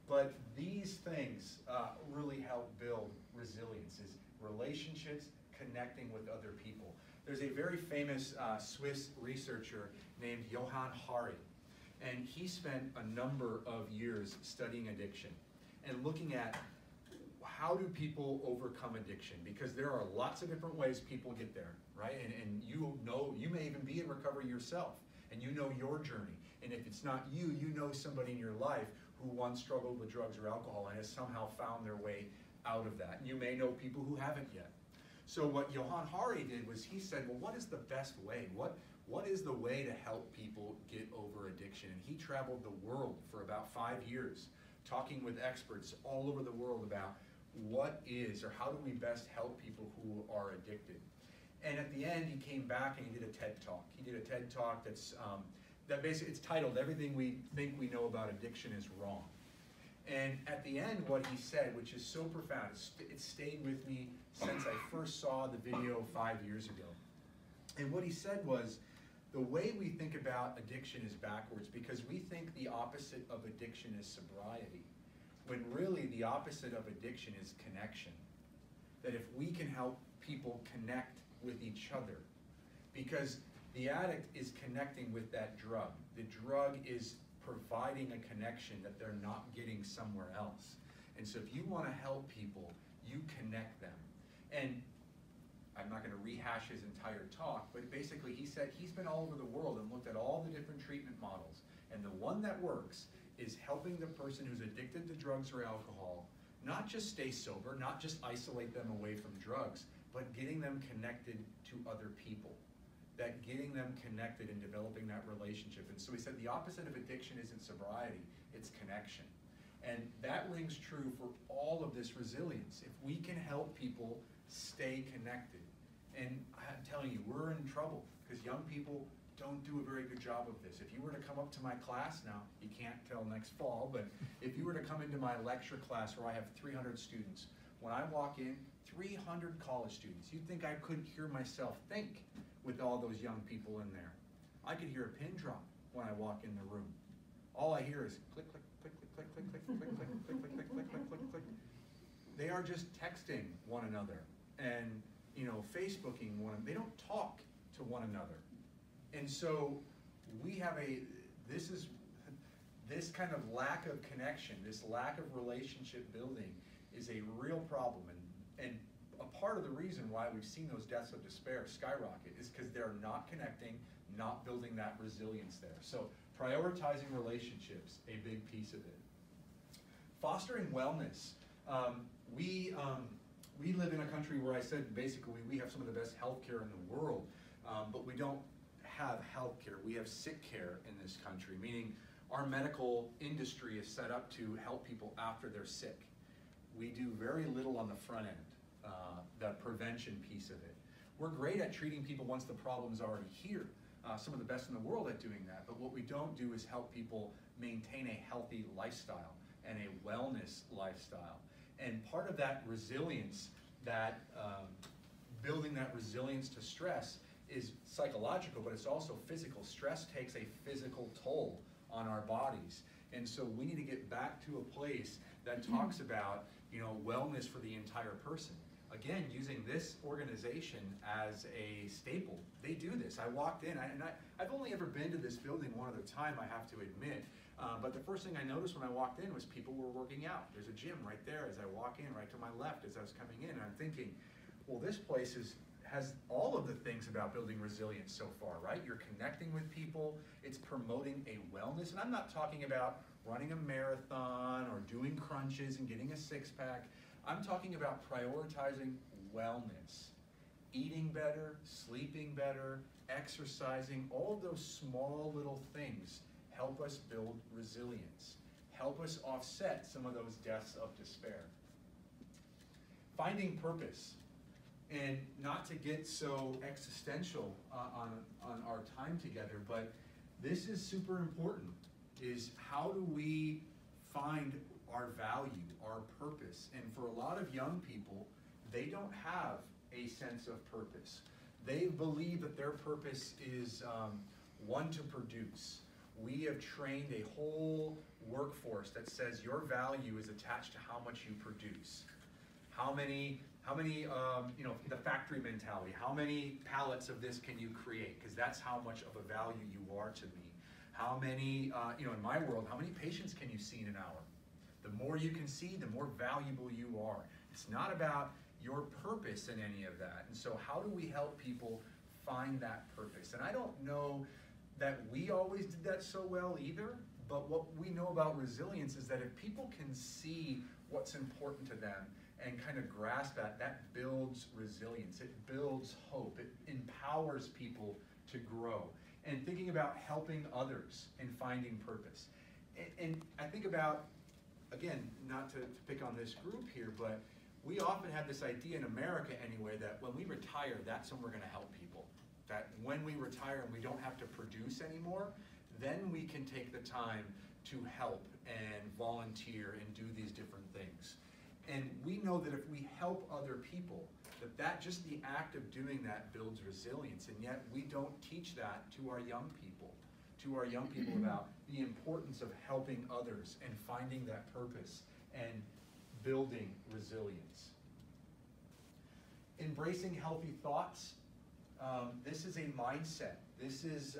But these things really help build resilience, is relationships, connecting with other people. There's a very famous Swiss researcher named Johann Hari, and he spent a number of years studying addiction and looking at how do people overcome addiction, because there are lots of different ways people get there, right? And you may even be in recovery yourself, and you know your journey. And if it's not you, you know somebody in your life who once struggled with drugs or alcohol and has somehow found their way out of that. And you may know people who haven't yet. So what Johann Hari did was he said, well, what is the best way? What is the way to help people get over addiction? And he traveled the world for about 5 years, talking with experts all over the world about what is, or how do we best help people who are addicted. And at the end, he came back and he did a TED Talk. He did a TED Talk that basically, it's titled, Everything We Think We Know About Addiction Is Wrong. And at the end, what he said, which is so profound, it stayed with me since I first saw the video 5 years ago. And what he said was, the way we think about addiction is backwards, because we think the opposite of addiction is sobriety, when really the opposite of addiction is connection. That if we can help people connect with each other, because the addict is connecting with that drug. The drug is providing a connection that they're not getting somewhere else. And so if you want to help people, you connect them. And I'm not going to rehash his entire talk, but basically he said he's been all over the world and looked at all the different treatment models. And the one that works is helping the person who's addicted to drugs or alcohol not just stay sober, not just isolate them away from drugs, but getting them connected to other people. That getting them connected and developing that relationship. And so he said the opposite of addiction isn't sobriety, it's connection. And that rings true for all of this resilience. If we can help people stay connected, and I'm telling you, we're in trouble because young people don't do a very good job of this. If you were to come up to my class now, you can't tell next fall, but if you were to come into my lecture class where I have 300 students, when I walk in, 300 college students, you'd think I couldn't hear myself think with all those young people in there. I could hear a pin drop when I walk in the room. All I hear is click, click, click, click, click, click, click, click, click, click, click, click, click, click, click, click. They are just texting one another and Facebooking one another. They don't talk to one another. And so we have this kind of lack of connection, this lack of relationship building is a real problem. And a part of the reason why we've seen those deaths of despair skyrocket is because they're not connecting, not building that resilience there. So prioritizing relationships, a big piece of it. Fostering wellness. We live in a country where I said basically we have some of the best healthcare in the world, but we don't have healthcare. We have sick care in this country, meaning our medical industry is set up to help people after they're sick. We do very little on the front end, the prevention piece of it. We're great at treating people once the problem's already here. Some of the best in the world at doing that, but what we don't do is help people maintain a healthy lifestyle and a wellness lifestyle. And part of that resilience, that building that resilience to stress is psychological, but it's also physical. Stress takes a physical toll on our bodies. And so we need to get back to a place that talks about, wellness for the entire person. Again, using this organization as a staple. They do this. I walked in, I've only ever been to this building one other time, I have to admit. But the first thing I noticed when I walked in was people were working out. There's a gym right there as I walk in, right to my left as I was coming in. And I'm thinking, well, this place has all of the things about building resilience so far, right? You're connecting with people, it's promoting a wellness, and I'm not talking about running a marathon or doing crunches and getting a six-pack. I'm talking about prioritizing wellness, eating better, sleeping better, exercising. All of those small little things help us build resilience, help us offset some of those deaths of despair. Finding purpose, and not to get so existential on our time together, but this is super important, is how do we find our value, our purpose? And for a lot of young people, they don't have a sense of purpose. They believe that their purpose is one to produce. We have trained a whole workforce that says your value is attached to how much you produce. How many, you know, the factory mentality, how many pallets of this can you create? Because that's how much of a value you are to me. How many, you know, in my world, how many patients can you see in an hour? The more you can see, the more valuable you are. It's not about your purpose in any of that. And so how do we help people find that purpose? And I don't know that we always did that so well either, but what we know about resilience is that if people can see what's important to them and kind of grasp that, that builds resilience, it builds hope, it empowers people to grow. And thinking about helping others and finding purpose. And I think about, again, not to pick on this group here, but we often have this idea in America anyway that when we retire, that's when we're going to help people. That when we retire and we don't have to produce anymore, then we can take the time to help and volunteer and do these different things. And we know that if we help other people, that just the act of doing that builds resilience, and yet we don't teach that to our young people about the importance of helping others and finding that purpose and building resilience. Embracing healthy thoughts. This is a mindset. This is,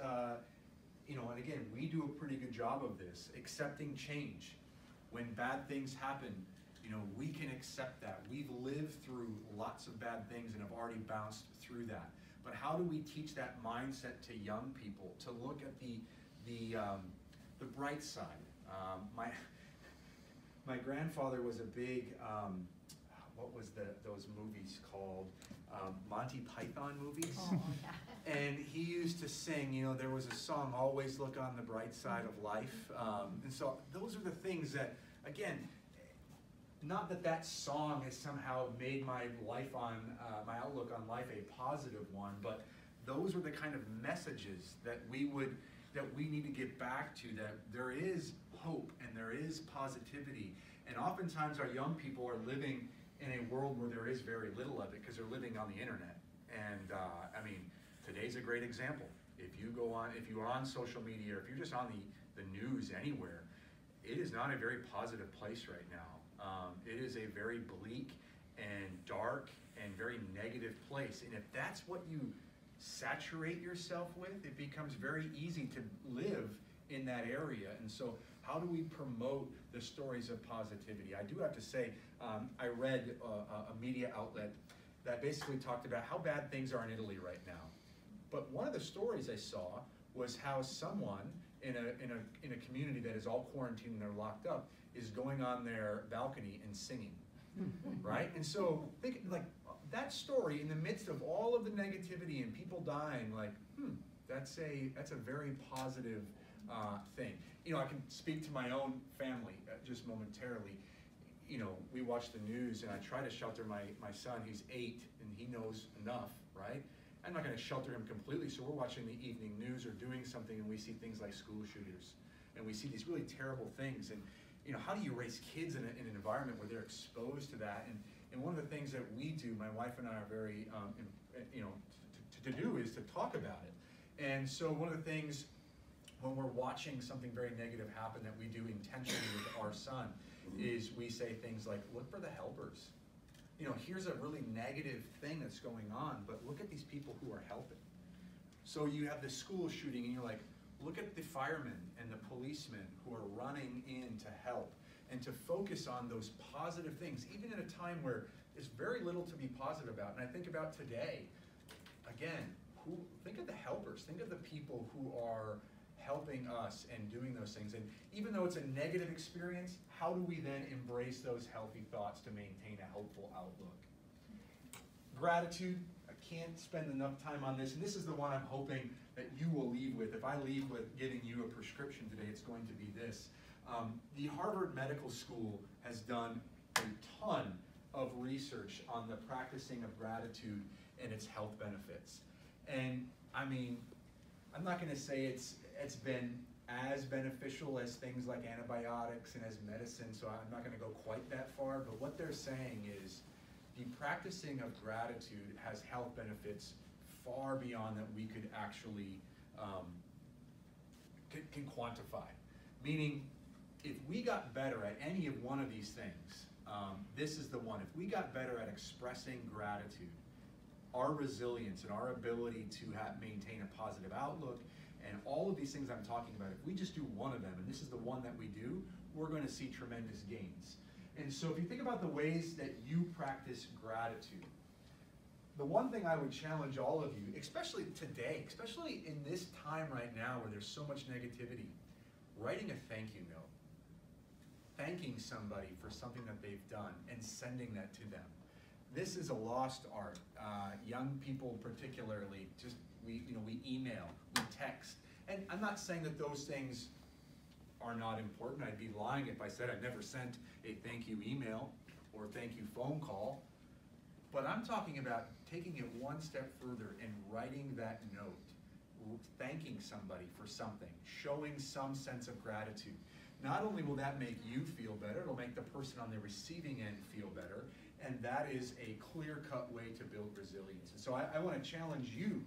you know, and again, we do a pretty good job of this, accepting change. When bad things happen, you know, we can accept that. We've lived through lots of bad things and have already bounced through that. But how do we teach that mindset to young people to look at the bright side? My grandfather was a big, what was those movies called? Monty Python movies. Oh, yeah. And he used to sing, you know, there was a song, always look on the bright side of life. And so those are the things that, again, not that that song has somehow made my life on, my outlook on life a positive one, but those were the kind of messages that we need to get back to, that there is hope and there is positivity. And oftentimes our young people are living in a world where there is very little of it because they're living on the internet. And I mean, today's a great example. If you are on social media, or if you're just on the news anywhere, it is not a very positive place right now. It is a very bleak and dark and very negative place. And if that's what you saturate yourself with, it becomes very easy to live in that area. And so how do we promote the stories of positivity? I do have to say, I read a media outlet that basically talked about how bad things are in Italy right now. But one of the stories I saw was how someone in a community that is all quarantined and they're locked up is going on their balcony and singing, right? And so think like that story in the midst of all of the negativity and people dying, like, that's a very positive thing. You know, I can speak to my own family just momentarily. You know, we watch the news and I try to shelter my son. He's 8 and he knows enough, right? I'm not going to shelter him completely, so we're watching the evening news or doing something and we see things like school shooters and we see these really terrible things. And you know, how do you raise kids in an environment where they're exposed to that? And one of the things that we do, my wife and I are very, you know, to do is to talk about it. And so one of the things when we're watching something very negative happen that we do intentionally with our son is we say things like, look for the helpers. You know, here's a really negative thing that's going on, but look at these people who are helping. So you have the school shooting and you're like, look at the firemen and the policemen who are running in to help, and to focus on those positive things, even in a time where there's very little to be positive about. And I think about today, again, think of the helpers, think of the people who are helping us and doing those things. And even though it's a negative experience, how do we then embrace those healthy thoughts to maintain a helpful outlook? Gratitude, I can't spend enough time on this, and this is the one I'm hoping that you will leave with. If I leave with giving you a prescription today, it's going to be this. The Harvard Medical School has done a ton of research on the practicing of gratitude and its health benefits. And I mean, I'm not going to say it's been as beneficial as things like antibiotics and as medicine, so I'm not going to go quite that far, but what they're saying is the practicing of gratitude has health benefits far beyond that we could actually can quantify. Meaning, if we got better at any of one of these things, this is the one. If we got better at expressing gratitude, our resilience and our ability to maintain a positive outlook, and all of these things I'm talking about, if we just do one of them, and this is the one that we do, we're going to see tremendous gains. And so if you think about the ways that you practice gratitude, the one thing I would challenge all of you, especially today, especially in this time right now where there's so much negativity, writing a thank you note, thanking somebody for something that they've done and sending that to them. This is a lost art. Young people particularly, just we email, we text. And I'm not saying that those things are not important. I'd be lying if I said I never sent a thank you email or thank you phone call. But I'm talking about taking it one step further and writing that note, thanking somebody for something, showing some sense of gratitude. Not only will that make you feel better, it'll make the person on the receiving end feel better, and that is a clear-cut way to build resilience. And so I want to challenge you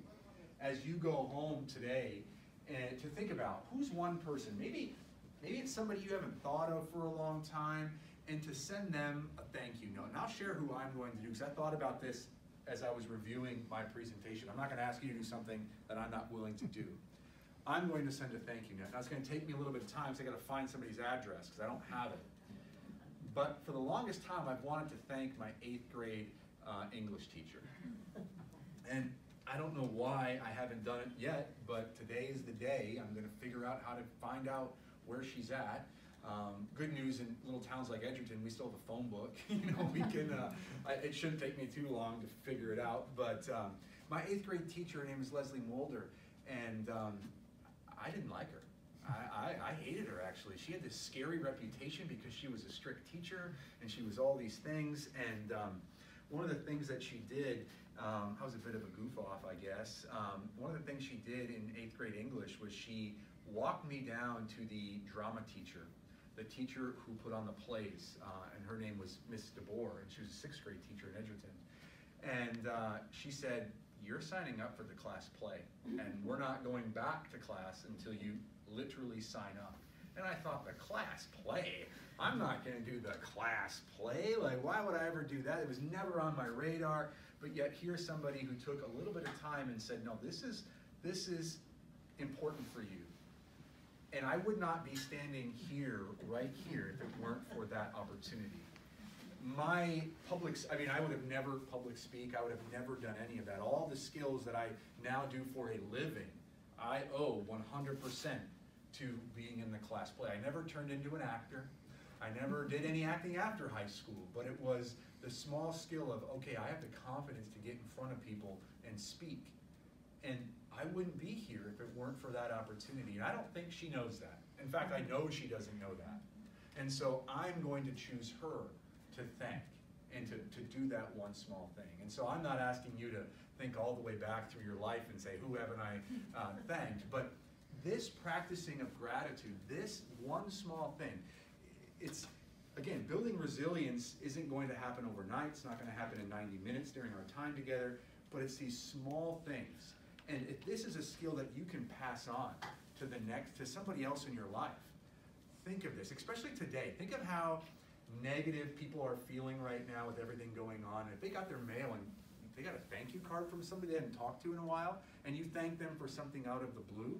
as you go home today and to think about who's one person, maybe it's somebody you haven't thought of for a long time, and to send them a thank you note. And I'll share who I'm going to do, because I thought about this as I was reviewing my presentation. I'm not going to ask you to do something that I'm not willing to do. I'm going to send a thank you note. Now, it's going to take me a little bit of time, because I've got to find somebody's address, because I don't have it. But for the longest time, I've wanted to thank my 8th grade English teacher. And I don't know why I haven't done it yet, but today is the day. I'm going to figure out how to find out where she's at. Good news, in little towns like Edgerton, we still have a phone book. We can. It shouldn't take me too long to figure it out. But my 8th grade teacher, her name is Leslie Mulder, and I didn't like her. I hated her, actually. She had this scary reputation because she was a strict teacher and she was all these things. And one of the things that she did, I was a bit of a goof off, I guess. One of the things she did in 8th grade English was she walked me down to the drama teacher, the teacher who put on the plays, and her name was Miss DeBoer, and she was a 6th grade teacher in Edgerton. And she said, "You're signing up for the class play, and we're not going back to class until you literally sign up." And I thought, the class play? I'm not going to do the class play. Like, why would I ever do that? It was never on my radar. But yet here's somebody who took a little bit of time and said, no, this is important for you. And I would not be standing here, right here, if it weren't for that opportunity. I would have never public speak. I would have never done any of that. All the skills that I now do for a living, I owe 100% to being in the class play. I never turned into an actor. I never did any acting after high school, but it was the small skill of, okay, I have the confidence to get in front of people and speak. And I wouldn't be here if it weren't for that opportunity. And I don't think she knows that. In fact, I know she doesn't know that. And so I'm going to choose her to thank and to do that one small thing. And so I'm not asking you to think all the way back through your life and say, who haven't I thanked? But this practicing of gratitude, this one small thing, it's, again, building resilience isn't going to happen overnight. It's not going to happen in 90 minutes during our time together, but it's these small things. And if this is a skill that you can pass on to somebody else in your life, think of this, especially today. Think of how negative people are feeling right now with everything going on. If they got their mail and they got a thank you card from somebody they hadn't talked to in a while, and you thank them for something out of the blue,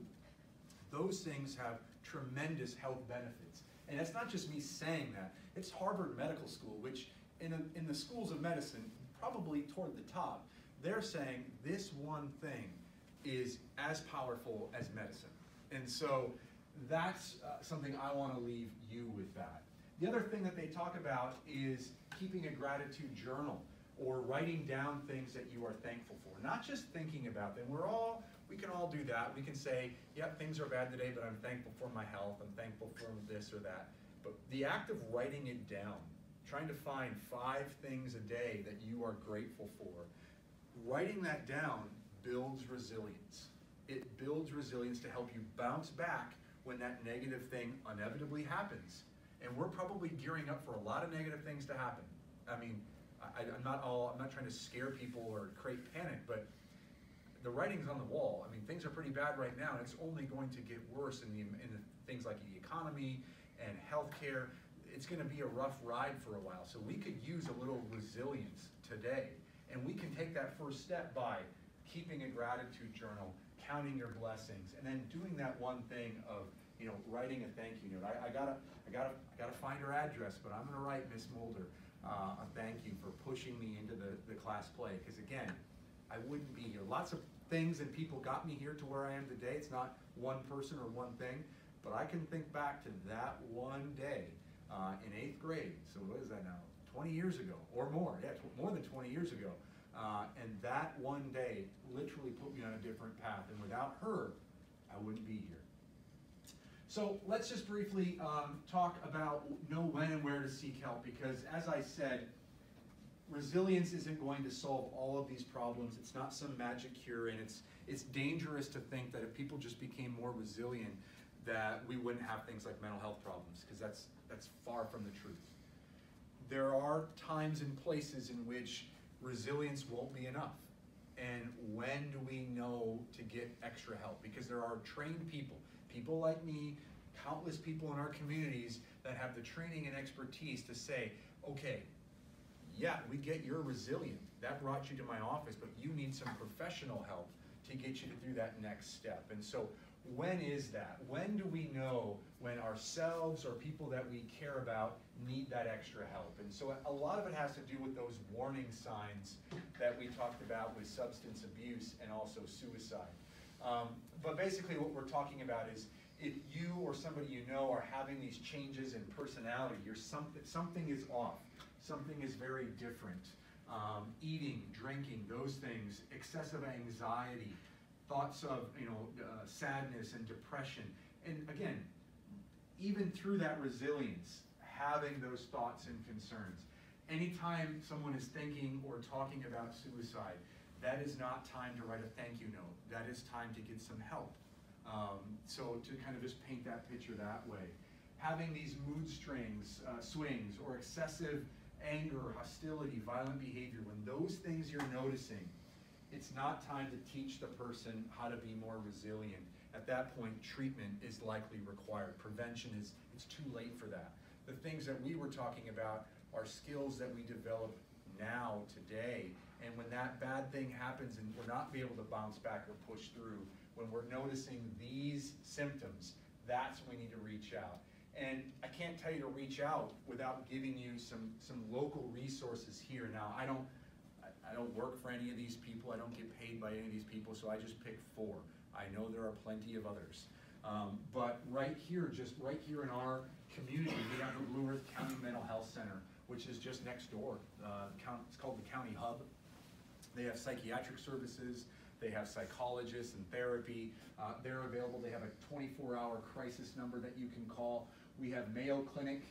those things have tremendous health benefits. And that's not just me saying that. It's Harvard Medical School, which in the schools of medicine, probably toward the top. they're saying this one thing is as powerful as medicine. And so that's something I want to leave you with that. The other thing that they talk about is keeping a gratitude journal or writing down things that you are thankful for. Not just thinking about them. We can all do that. We can say, yeah, things are bad today, but I'm thankful for my health. I'm thankful for this or that. But the act of writing it down, trying to find 5 things a day that you are grateful for, writing that down builds resilience. It builds resilience to help you bounce back when that negative thing inevitably happens. And we're probably gearing up for a lot of negative things to happen. I mean, I'm not trying to scare people or create panic, but the writing's on the wall. I mean, things are pretty bad right now, and it's only going to get worse in the things like the economy and healthcare. It's going to be a rough ride for a while. So we could use a little resilience today, and we can take that first step by keeping a gratitude journal, counting your blessings, and then doing that one thing of, you know, writing a thank you note. I gotta find her address, but I'm gonna write Miss Mulder a thank you for pushing me into the class play. Because again, I wouldn't be here. Lots of things and people got me here to where I am today. It's not one person or one thing, but I can think back to that one day in 8th grade. So what is that now? 20 years ago or more. Yeah, more than 20 years ago. And that one day literally put me on a different path. And without her, I wouldn't be here. So let's just briefly talk about know when and where to seek help, because as I said, resilience isn't going to solve all of these problems. It's not some magic cure, and it's dangerous to think that if people just became more resilient, that we wouldn't have things like mental health problems, because that's far from the truth. There are times and places in which resilience won't be enough. And when do we know to get extra help? Because there are trained people like me, countless people in our communities that have the training and expertise to say, okay, yeah, we get you're resilient. That brought you to my office, but you need some professional help to get you to do that next step. And so when is that? When do we know when ourselves or people that we care about need that extra help? And so a lot of it has to do with those warning signs that we talked about with substance abuse and also suicide. But basically what we're talking about is if you or somebody you know are having these changes in personality, something is off, something is very different. Eating, drinking, those things, excessive anxiety, thoughts of sadness and depression. And again, even through that resilience, having those thoughts and concerns. Anytime someone is thinking or talking about suicide, that is not time to write a thank you note. That is time to get some help. So to kind of just paint that picture that way. Having these mood swings or excessive anger, hostility, violent behavior, when those things you're noticing, it's not time to teach the person how to be more resilient. At that point, treatment is likely required. Prevention it's too late for that. The things that we were talking about are skills that we develop now, today, and when that bad thing happens and we're not able to bounce back or push through, when we're noticing these symptoms, that's when we need to reach out. And I can't tell you to reach out without giving you some local resources here. Now, I don't work for any of these people. I don't get paid by any of these people, so I just pick 4. I know there are plenty of others. But right here in our community, we have the Blue Earth County Mental Health Center, which is just next door. It's called the County Hub. They have psychiatric services. They have psychologists and therapy. They're available. They have a 24-hour crisis number that you can call. We have Mayo Clinic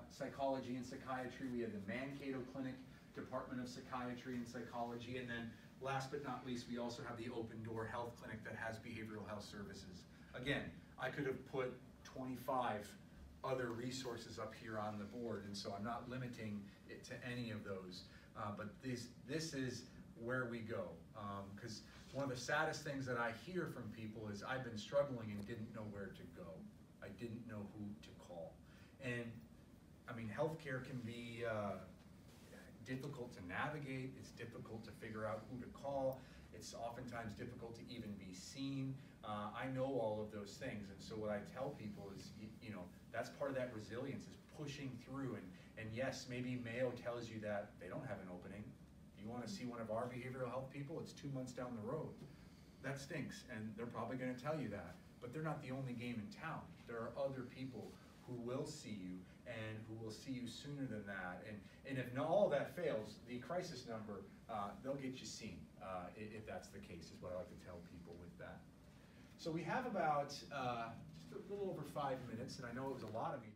Psychology and Psychiatry. We have the Mankato Clinic Department of Psychiatry and Psychology. And then last but not least, we also have the Open Door Health Clinic that has behavioral health services. Again, I could have put 25 other resources up here on the board, and so I'm not limiting it to any of those. But this is where we go. Because one of the saddest things that I hear from people is I've been struggling and didn't know where to go. I didn't know who to call. And I mean, healthcare can be difficult to navigate. It's difficult to figure out who to call. It's oftentimes difficult to even be seen. I know all of those things, and so what I tell people is, that's part of that resilience, is pushing through. And yes, maybe Mayo tells you that they don't have an opening. You want to see see one of our behavioral health people, it's 2 months down the road. That stinks, and they're probably gonna tell you that. But they're not the only game in town. There are other people who will see you and who will see you sooner than that. And if all that fails, the crisis number, they'll get you seen, if that's the case, is what I like to tell people with that. So we have about just a little over 5 minutes, and I know it was a lot of me